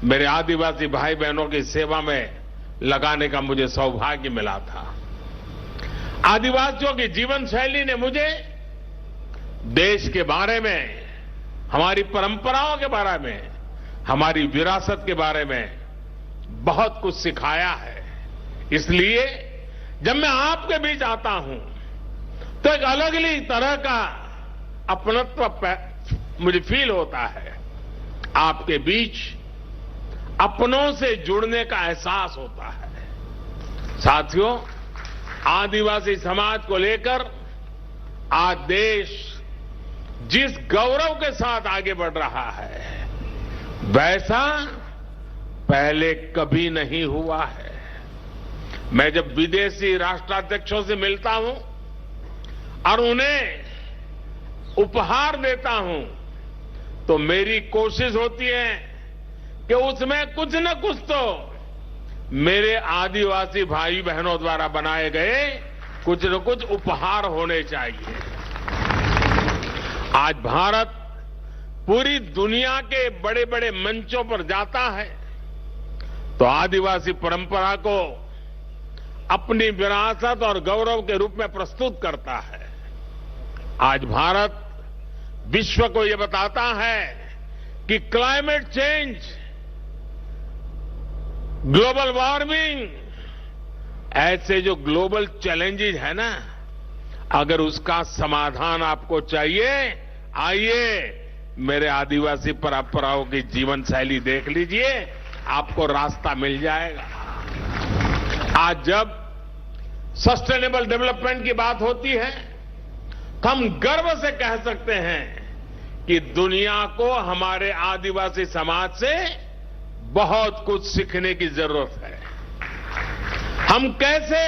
मेरे आदिवासी भाई बहनों की सेवा में लगाने का मुझे सौभाग्य मिला था। आदिवासियों की जीवन शैली ने मुझे देश के बारे में, हमारी परंपराओं के बारे में, हमारी विरासत के बारे में बहुत कुछ सिखाया है। इसलिए जब मैं आपके बीच आता हूं तो एक अलग ही तरह का अपनत्व मुझे फील होता है। आपके बीच अपनों से जुड़ने का एहसास होता है। साथियों, आदिवासी समाज को लेकर आज देश जिस गौरव के साथ आगे बढ़ रहा है, वैसा पहले कभी नहीं हुआ है। मैं जब विदेशी राष्ट्राध्यक्षों से मिलता हूं और उन्हें उपहार देता हूं, तो मेरी कोशिश होती है कि उसमें कुछ न कुछ तो मेरे आदिवासी भाई बहनों द्वारा बनाए गए कुछ न कुछ उपहार होने चाहिए। आज भारत पूरी दुनिया के बड़े बड़े मंचों पर जाता है तो आदिवासी परंपरा को अपनी विरासत और गौरव के रूप में प्रस्तुत करता है। आज भारत विश्व को यह बताता है कि क्लाइमेट चेंज, ग्लोबल वार्मिंग, ऐसे जो ग्लोबल चैलेंजेस है ना, अगर उसका समाधान आपको चाहिए, आइए मेरे आदिवासी परंपराओं की जीवन शैली देख लीजिए, आपको रास्ता मिल जाएगा। आज जब सस्टेनेबल डेवलपमेंट की बात होती है तो हम गर्व से कह सकते हैं कि दुनिया को हमारे आदिवासी समाज से बहुत कुछ सीखने की जरूरत है। हम कैसे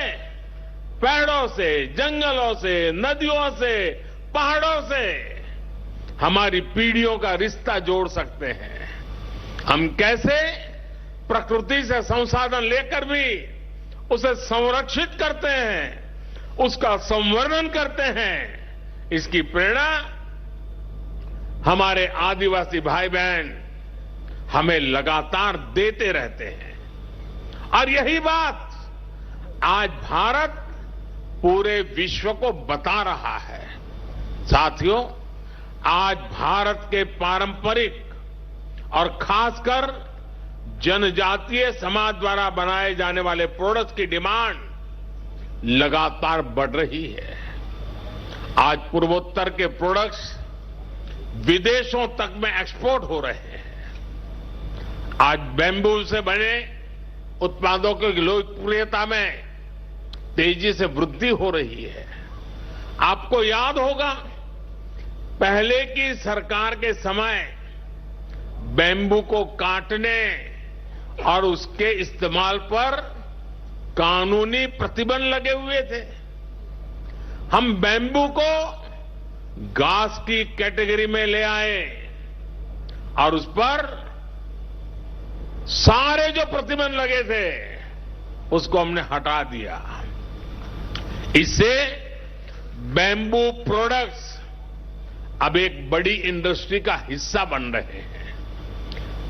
पेड़ों से, जंगलों से, नदियों से, पहाड़ों से हमारी पीढ़ियों का रिश्ता जोड़ सकते हैं। हम कैसे प्रकृति से संसाधन लेकर भी उसे संरक्षित करते हैं, उसका संवर्धन करते हैं। इसकी प्रेरणा हमारे आदिवासी भाई बहन हमें लगातार देते रहते हैं। और यही बात आज भारत पूरे विश्व को बता रहा है। साथियों, आज भारत के पारंपरिक और खासकर जनजातीय समाज द्वारा बनाए जाने वाले प्रोडक्ट्स की डिमांड लगातार बढ़ रही है। आज पूर्वोत्तर के प्रोडक्ट्स विदेशों तक में एक्सपोर्ट हो रहे हैं। आज बैम्बू से बने उत्पादों की लोकप्रियता में तेजी से वृद्धि हो रही है। आपको याद होगा, पहले की सरकार के समय बैम्बू को काटने और उसके इस्तेमाल पर कानूनी प्रतिबंध लगे हुए थे। हम बैम्बू को घास की कैटेगरी में ले आए और उस पर सारे जो प्रतिबंध लगे थे उसको हमने हटा दिया। इससे बैम्बू प्रोडक्ट्स अब एक बड़ी इंडस्ट्री का हिस्सा बन रहे हैं।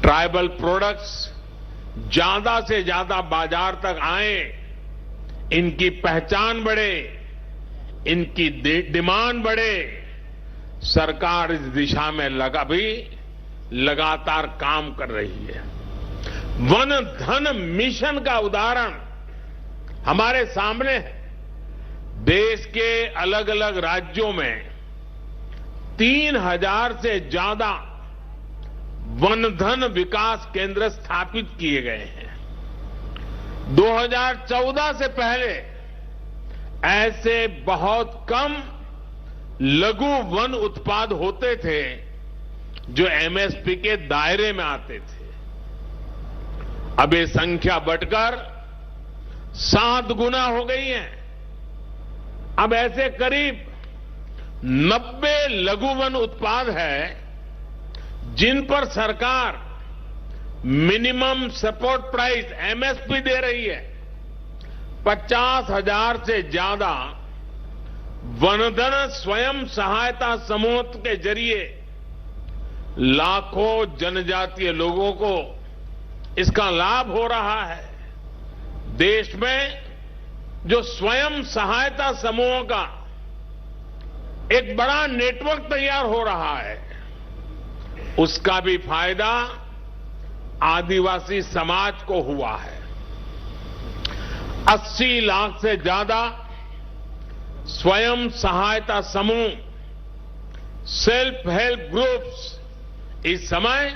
ट्राइबल प्रोडक्ट्स ज्यादा से ज्यादा बाजार तक आए, इनकी पहचान बढ़े, इनकी डिमांड बढ़े। सरकार इस दिशा में लगातार काम कर रही है। वन धन मिशन का उदाहरण हमारे सामने है। देश के अलग अलग राज्यों में 3000 से ज्यादा वन धन विकास केंद्र स्थापित किए गए हैं। 2014 से पहले ऐसे बहुत कम लघु वन उत्पाद होते थे जो एमएसपी के दायरे में आते थे। अब ये संख्या बढ़कर 7 गुना हो गई है। अब ऐसे करीब 90 लघु वन उत्पाद है जिन पर सरकार मिनिमम सपोर्ट प्राइस एमएसपी दे रही है। 50,000 से ज्यादा वनधन स्वयं सहायता समूह के जरिए लाखों जनजातीय लोगों को इसका लाभ हो रहा है। देश में जो स्वयं सहायता समूहों का एक बड़ा नेटवर्क तैयार हो रहा है, उसका भी फायदा आदिवासी समाज को हुआ है। 80 लाख से ज्यादा स्वयं सहायता समूह, सेल्फ हेल्प ग्रुप्स इस समय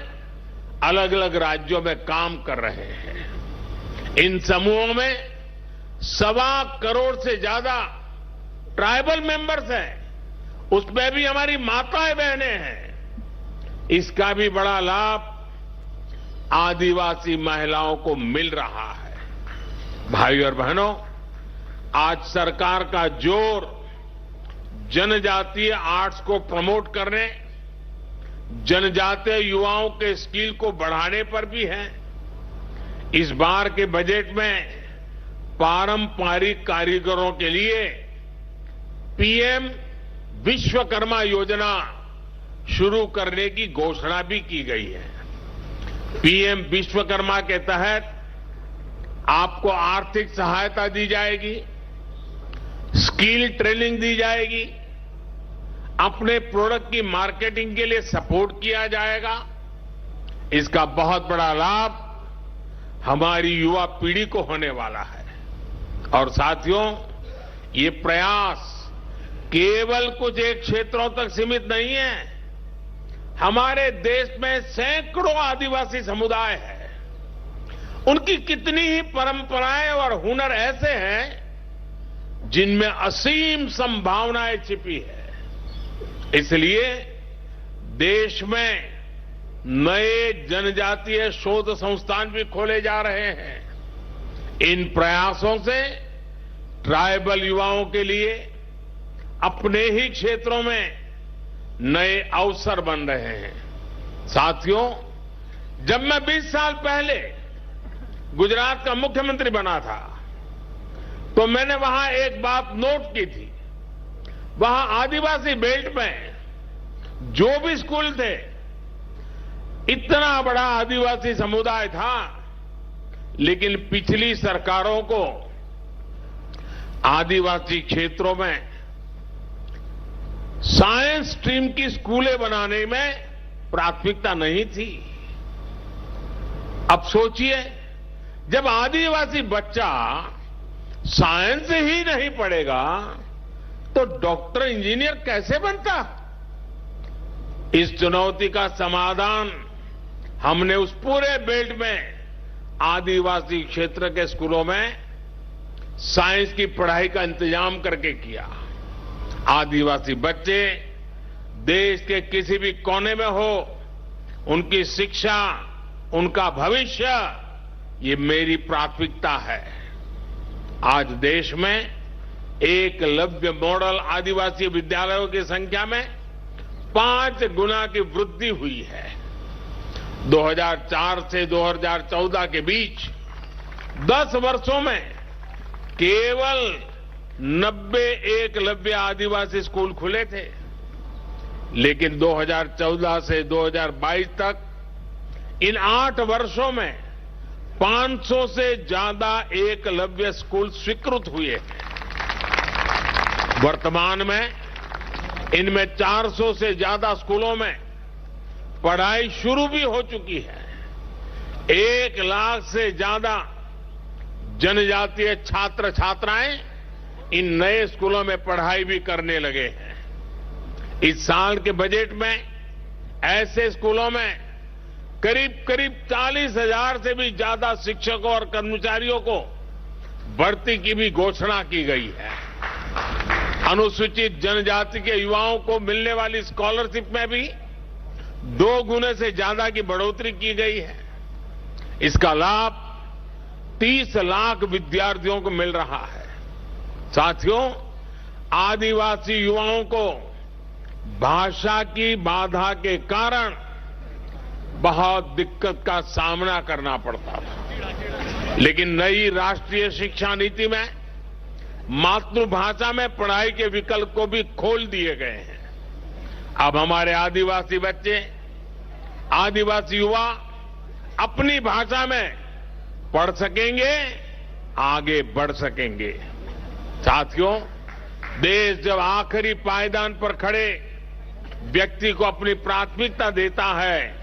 अलग अलग राज्यों में काम कर रहे हैं। इन समूहों में 1.25 करोड़ से ज्यादा ट्राइबल मेंबर्स हैं, उसमें भी हमारी माताएं बहनें हैं। इसका भी बड़ा लाभ आदिवासी महिलाओं को मिल रहा है। भाई और बहनों, आज सरकार का जोर जनजातीय आर्ट्स को प्रमोट करने, जनजातीय युवाओं के स्किल को बढ़ाने पर भी है। इस बार के बजट में पारंपरिक कारीगरों के लिए पीएम विश्वकर्मा योजना शुरू करने की घोषणा भी की गई है। पीएम विश्वकर्मा के तहत आपको आर्थिक सहायता दी जाएगी, स्किल ट्रेनिंग दी जाएगी, अपने प्रोडक्ट की मार्केटिंग के लिए सपोर्ट किया जाएगा। इसका बहुत बड़ा लाभ हमारी युवा पीढ़ी को होने वाला है। और साथियों, ये प्रयास केवल कुछ एक क्षेत्रों तक सीमित नहीं है। हमारे देश में सैकड़ों आदिवासी समुदाय हैं। उनकी कितनी ही परंपराएं और हुनर ऐसे हैं जिनमें असीम संभावनाएं छिपी है। इसलिए देश में नए जनजातीय शोध संस्थान भी खोले जा रहे हैं। इन प्रयासों से ट्राइबल युवाओं के लिए अपने ही क्षेत्रों में नए अवसर बन रहे हैं। साथियों, जब मैं 20 साल पहले गुजरात का मुख्यमंत्री बना था तो मैंने वहां एक बात नोट की थी। वहां आदिवासी बेल्ट में जो भी स्कूल थे, इतना बड़ा आदिवासी समुदाय था, लेकिन पिछली सरकारों को आदिवासी क्षेत्रों में साइंस स्ट्रीम की स्कूलें बनाने में प्राथमिकता नहीं थी। अब सोचिए, जब आदिवासी बच्चा साइंस ही नहीं पढ़ेगा तो डॉक्टर इंजीनियर कैसे बनता? इस चुनौती का समाधान हमने उस पूरे बेल्ट में आदिवासी क्षेत्र के स्कूलों में साइंस की पढ़ाई का इंतजाम करके किया। आदिवासी बच्चे देश के किसी भी कोने में हो, उनकी शिक्षा, उनका भविष्य, ये मेरी प्राथमिकता है। आज देश में एकलव्य मॉडल आदिवासी विद्यालयों की संख्या में 5 गुना की वृद्धि हुई है। 2004 से 2014 के बीच 10 वर्षों में केवल 90 एकलव्य आदिवासी स्कूल खुले थे, लेकिन 2014 से 2022 तक इन 8 वर्षों में 500 से ज्यादा एकलव्य स्कूल स्वीकृत हुए हैं। वर्तमान में इनमें 400 से ज्यादा स्कूलों में पढ़ाई शुरू भी हो चुकी है। 1 लाख से ज्यादा जनजातीय छात्र छात्राएं इन नए स्कूलों में पढ़ाई भी करने लगे हैं। इस साल के बजट में ऐसे स्कूलों में करीब 40,000 से भी ज्यादा शिक्षकों और कर्मचारियों को भर्ती की भी घोषणा की गई है। अनुसूचित जनजाति के युवाओं को मिलने वाली स्कॉलरशिप में भी 2 गुने से ज्यादा की बढ़ोतरी की गई है। इसका लाभ 30 लाख विद्यार्थियों को मिल रहा है। साथियों, आदिवासी युवाओं को भाषा की बाधा के कारण बहुत दिक्कत का सामना करना पड़ता था, लेकिन नई राष्ट्रीय शिक्षा नीति में मातृभाषा में पढ़ाई के विकल्प को भी खोल दिए गए हैं। अब हमारे आदिवासी बच्चे, आदिवासी युवा अपनी भाषा में पढ़ सकेंगे, आगे बढ़ सकेंगे। साथियों, देश जब आखिरी पायदान पर खड़े व्यक्ति को अपनी प्राथमिकता देता है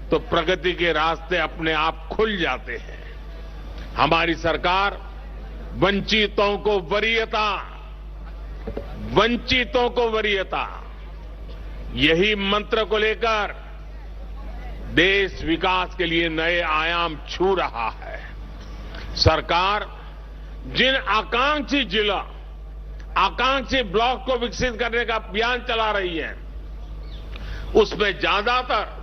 तो प्रगति के रास्ते अपने आप खुल जाते हैं। हमारी सरकार वंचितों को वरीयता, यही मंत्र को लेकर देश विकास के लिए नए आयाम छू रहा है। सरकार जिन आकांक्षी जिला, आकांक्षी ब्लॉक को विकसित करने का अभियान चला रही है, उसमें ज्यादातर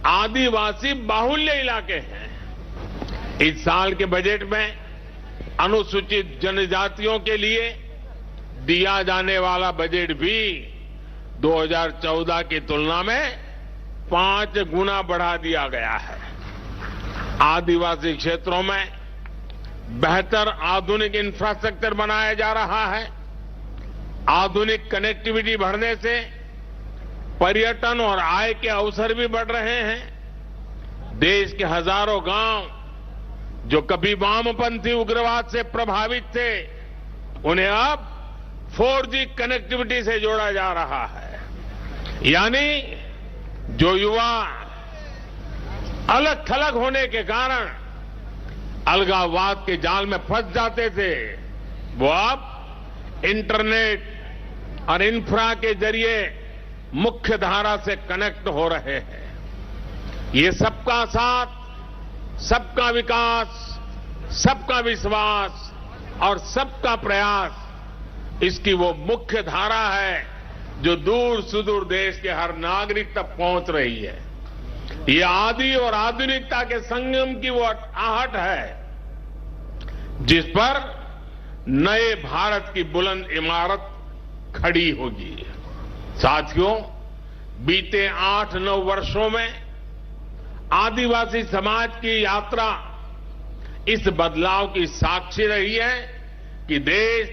आदिवासी बाहुल्य इलाके हैं। इस साल के बजट में अनुसूचित जनजातियों के लिए दिया जाने वाला बजट भी 2014 की तुलना में 5 गुना बढ़ा दिया गया है। आदिवासी क्षेत्रों में बेहतर आधुनिक इंफ्रास्ट्रक्चर बनाया जा रहा है। आधुनिक कनेक्टिविटी बढ़ने से पर्यटन और आय के अवसर भी बढ़ रहे हैं। देश के हजारों गांव जो कभी वामपंथी उग्रवाद से प्रभावित थे, उन्हें अब 4G कनेक्टिविटी से जोड़ा जा रहा है। यानी जो युवा अलग थलग होने के कारण अलगाववाद के जाल में फंस जाते थे, वो अब इंटरनेट और इंफ्रा के जरिए मुख्य धारा से कनेक्ट हो रहे हैं। ये सबका साथ, सबका विकास, सबका विश्वास और सबका प्रयास, इसकी वो मुख्य धारा है जो दूर सुदूर देश के हर नागरिक तक पहुंच रही है। ये आदि और आधुनिकता के संगम की वो आहट है जिस पर नए भारत की बुलंद इमारत खड़ी होगी। साथियों, बीते 8-9 वर्षों में आदिवासी समाज की यात्रा इस बदलाव की साक्षी रही है कि देश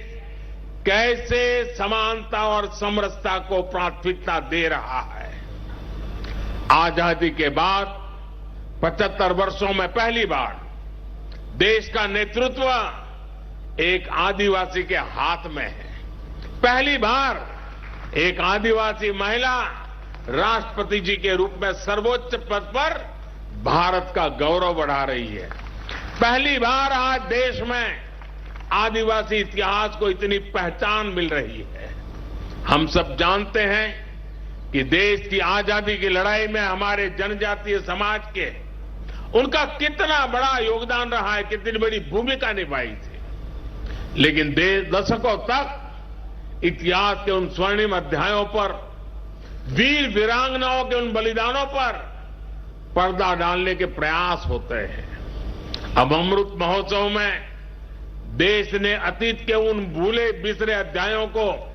कैसे समानता और समरसता को प्राथमिकता दे रहा है। आजादी के बाद 75 वर्षों में पहली बार देश का नेतृत्व एक आदिवासी के हाथ में है। पहली बार एक आदिवासी महिला राष्ट्रपति जी के रूप में सर्वोच्च पद पर भारत का गौरव बढ़ा रही है। पहली बार आज देश में आदिवासी इतिहास को इतनी पहचान मिल रही है। हम सब जानते हैं कि देश की आजादी की लड़ाई में हमारे जनजातीय समाज के उनका कितना बड़ा योगदान रहा है, कितनी बड़ी भूमिका निभाई थी। लेकिन दशकों तक इतिहास के उन स्वर्णिम अध्यायों पर, वीर वीरांगनाओं के उन बलिदानों पर पर्दा डालने के प्रयास होते हैं। अब अमृत महोत्सव में देश ने अतीत के उन भूले बिसरे अध्यायों को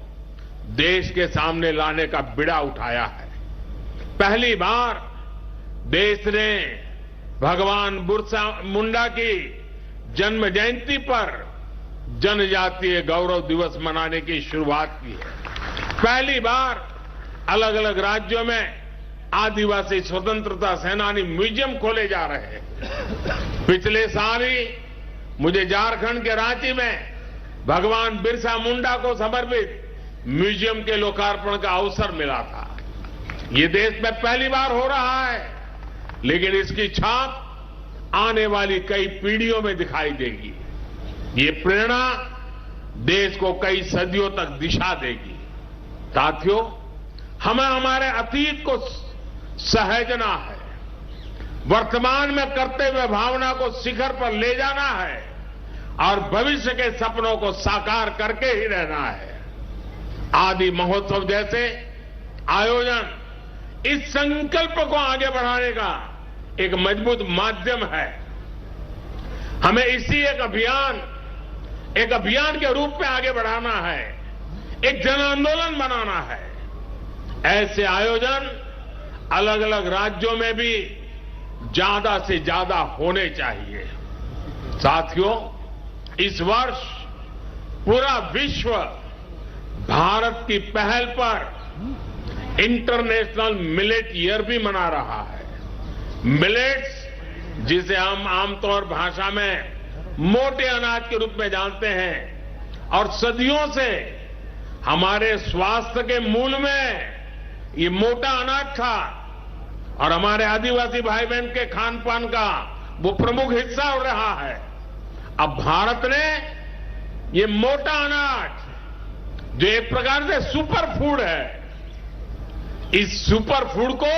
देश के सामने लाने का बीड़ा उठाया है। पहली बार देश ने भगवान बिरसा मुंडा की जन्म जयंती पर जनजातीय गौरव दिवस मनाने की शुरुआत की है। पहली बार अलग अलग राज्यों में आदिवासी स्वतंत्रता सेनानी म्यूजियम खोले जा रहे हैं। पिछले साल ही मुझे झारखंड के रांची में भगवान बिरसा मुंडा को समर्पित म्यूजियम के लोकार्पण का अवसर मिला था। ये देश में पहली बार हो रहा है, लेकिन इसकी छाप आने वाली कई पीढ़ियों में दिखाई देगी। ये प्रेरणा देश को कई सदियों तक दिशा देगी। साथियों, हमें हमारे अतीत को सहेजना है, वर्तमान में करते हुए भावना को शिखर पर ले जाना है और भविष्य के सपनों को साकार करके ही रहना है। आदि महोत्सव जैसे आयोजन इस संकल्प को आगे बढ़ाने का एक मजबूत माध्यम है। हमें इसी एक अभियान के रूप में आगे बढ़ाना है, एक जन आंदोलन बनाना है। ऐसे आयोजन अलग अलग राज्यों में भी ज्यादा से ज्यादा होने चाहिए। साथियों, इस वर्ष पूरा विश्व भारत की पहल पर इंटरनेशनल मिलेट ईयर भी मना रहा है। मिलेट्स, जिसे हम आमतौर भाषा में मोटे अनाज के रूप में जानते हैं, और सदियों से हमारे स्वास्थ्य के मूल में ये मोटा अनाज था और हमारे आदिवासी भाई बहन के खान पान का वो प्रमुख हिस्सा हो रहा है। अब भारत ने ये मोटा अनाज, जो एक प्रकार से सुपर फूड है, इस सुपर फूड को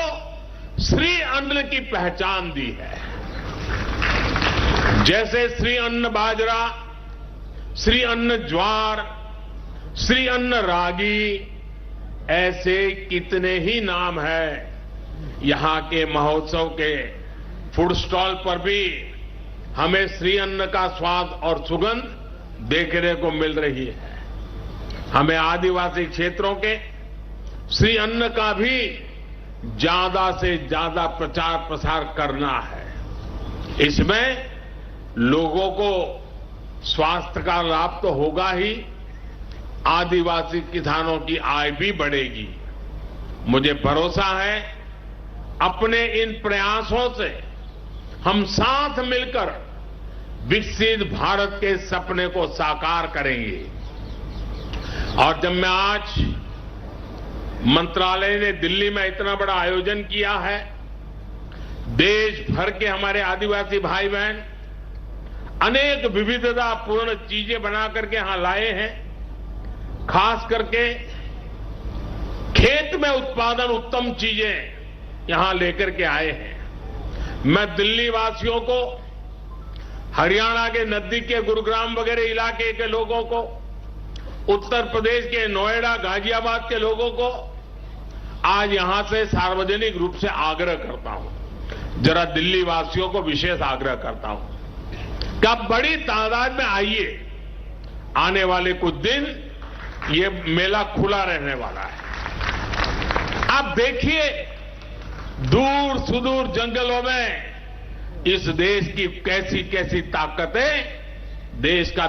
श्री अन्न की पहचान दी है। जैसे श्री अन्न बाजरा, श्री अन्न ज्वार, श्री अन्न रागी, ऐसे कितने ही नाम हैं। यहां के महोत्सव के फूड स्टॉल पर भी हमें श्री अन्न का स्वाद और सुगंध देखने को मिल रही है। हमें आदिवासी क्षेत्रों के श्री अन्न का भी ज्यादा से ज्यादा प्रचार प्रसार करना है। इसमें लोगों को स्वास्थ्य का लाभ तो होगा ही, आदिवासी किसानों की आय भी बढ़ेगी। मुझे भरोसा है अपने इन प्रयासों से हम साथ मिलकर विकसित भारत के सपने को साकार करेंगे। और जब मैं आज मंत्रालय ने दिल्ली में इतना बड़ा आयोजन किया है, देश भर के हमारे आदिवासी भाई बहन अनेक विविधतापूर्ण चीजें बना करके यहां लाए हैं। खास करके खेत में उत्पादन उत्तम चीजें यहां लेकर के आए हैं। मैं दिल्ली वासियों को, हरियाणा के नजदीक के गुरुग्राम वगैरह इलाके के लोगों को, उत्तर प्रदेश के नोएडा गाजियाबाद के लोगों को आज यहां से सार्वजनिक रूप से आग्रह करता हूं, जरा दिल्ली वासियों को विशेष आग्रह करता हूं कि आप बड़ी तादाद में आइए। आने वाले कुछ दिन ये मेला खुला रहने वाला है। आप देखिए, दूर सुदूर जंगलों में इस देश की कैसी कैसी ताकतें देश का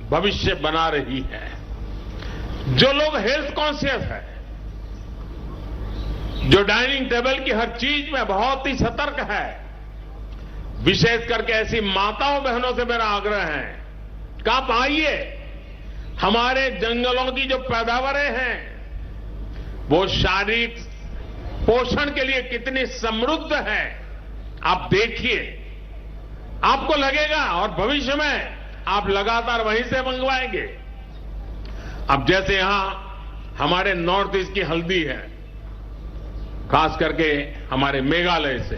भविष्य बना रही है। जो लोग हेल्थ कॉन्शियस है, जो डाइनिंग टेबल की हर चीज में बहुत ही सतर्क है, विशेष करके ऐसी माताओं बहनों से मेरा आग्रह है कि आप आइए। हमारे जंगलों की जो पैदावारें हैं वो शारीरिक पोषण के लिए कितनी समृद्ध है, आप देखिए, आपको लगेगा और भविष्य में आप लगातार वहीं से मंगवाएंगे। अब जैसे यहां हमारे नॉर्थ ईस्ट की हल्दी है, खास करके हमारे मेघालय से,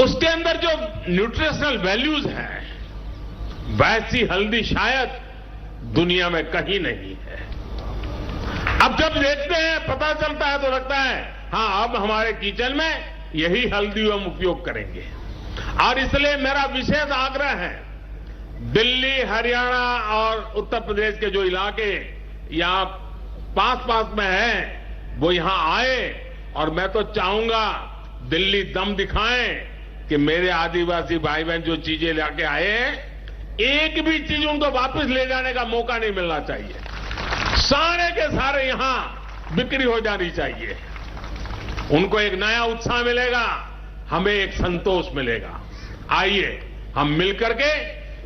उसके अंदर जो न्यूट्रिशनल वैल्यूज हैं, वैसी हल्दी शायद दुनिया में कहीं नहीं है। अब जब देखते हैं, पता चलता है, तो लगता है हाँ, अब हमारे किचन में यही हल्दी हम उपयोग करेंगे। और इसलिए मेरा विशेष आग्रह है, दिल्ली, हरियाणा और उत्तर प्रदेश के जो इलाके यहाँ पास में हैं, वो यहाँ आए। और मैं तो चाहूंगा दिल्ली दम दिखाएं कि मेरे आदिवासी भाई बहन जो चीजें लेके आए हैं, एक भी चीज उनको वापस ले जाने का मौका नहीं मिलना चाहिए। सारे के सारे यहां बिक्री हो जानी चाहिए। उनको एक नया उत्साह मिलेगा, हमें एक संतोष मिलेगा। आइए हम मिलकर के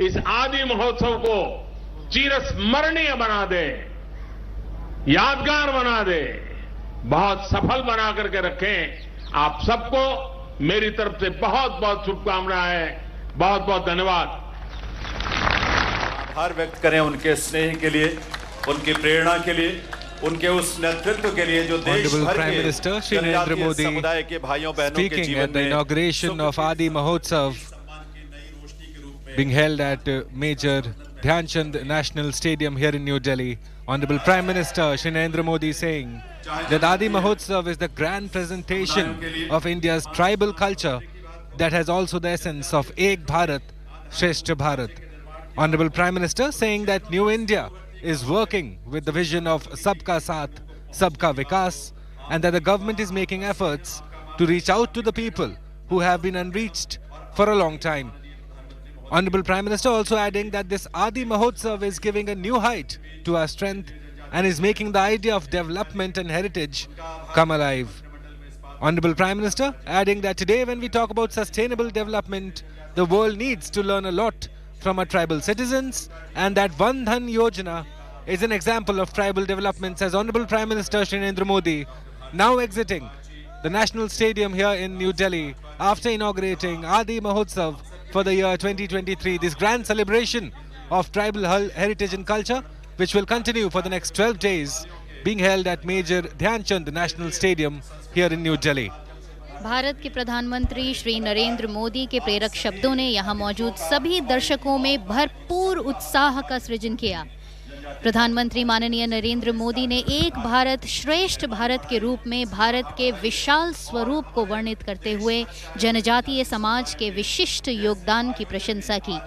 इस आदि महोत्सव को चिरस्मरणीय बना दें, यादगार बना दें, बहुत सफल बना करके रखें। आप सबको मेरी तरफ से बहुत बहुत शुभकामनाएं, बहुत बहुत धन्यवाद। आभार व्यक्त करें उनके स्नेह के लिए, उनकी प्रेरणा के लिए, उनके उस नेतृत्व के लिए जो देश भर के जनजातीय समुदाय के भाइयों बहनों के जीवन में inauguration of AADI Mahotsav being held at Major Dhyan Chand National Stadium here in New Delhi. Honorable Prime Minister Shri Narendra Modi saying that AADI Mahotsav is the grand presentation of India's tribal culture that has also the essence of Ek Bharat, Shrestha Bharat. Honorable Prime Minister saying that New India is working with the vision of Sabka Saath, Sabka Vikas, and that the government is making efforts to reach out to the people who have been unreached for a long time. Honorable Prime Minister also adding that this AADI Mahotsav is giving a new height to our strength and is making the idea of development and heritage come alive. Honorable Prime Minister adding that today when we talk about sustainable development, the world needs to learn a lot from our tribal citizens, and that Van Dhan Yojana is an example of tribal developments, as Honorable Prime Minister Shri Narendra Modi now exiting the National Stadium here in New Delhi after inaugurating AADI Mahotsav for the year 2023, this grand celebration of tribal heritage and culture, which will continue for the next 12 days, being held at Major Dhyan Chand National Stadium here in New Delhi. Bharat के प्रधानमंत्री श्री नरेंद्र मोदी के प्रेरक शब्दों ने यहाँ मौजूद सभी दर्शकों में भरपूर उत्साह का सृजन किया। प्रधानमंत्री माननीय नरेंद्र मोदी ने एक भारत श्रेष्ठ भारत के रूप में भारत के विशाल स्वरूप को वर्णित करते हुए जनजातीय समाज के विशिष्ट योगदान की प्रशंसा की।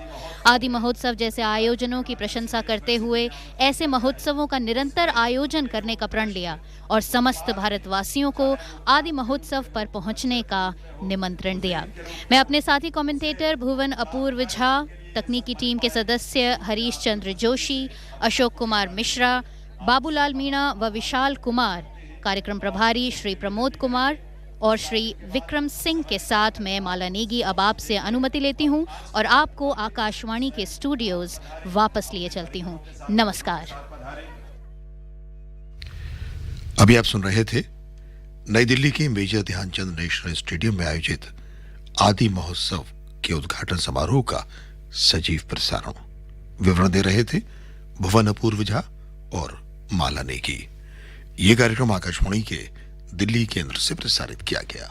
आदि महोत्सव जैसे आयोजनों की प्रशंसा करते हुए ऐसे महोत्सवों का निरंतर आयोजन करने का प्रण लिया और समस्त भारतवासियों को आदि महोत्सव पर पहुंचने का निमंत्रण दिया। मैं अपने साथी कमेंटेटर भुवन अपूर्व झा, तकनीकी टीम के सदस्य हरीश चंद्र जोशी, अशोक कुमार मिश्रा, बाबूलाल मीणा व विशाल कुमार, कार्यक्रम प्रभारी श्री प्रमोद कुमार और श्री विक्रम सिंह के साथ मैं माला नेगी अब आपसे अनुमति लेती हूं और आपको आकाशवाणी के स्टूडियोज वापस लिए चलती हूं। नमस्कार। अभी आप सुन रहे थे नई दिल्ली के मेजर ध्यानचंद नेशनल स्टेडियम में आयोजित आदि महोत्सव के उद्घाटन समारोह का सजीव प्रसारण। विवरण दे रहे थे भुवन अपूर्व झा और माला नेगी। ये कार्यक्रम आकाशवाणी के दिल्ली केंद्र से प्रसारित किया गया।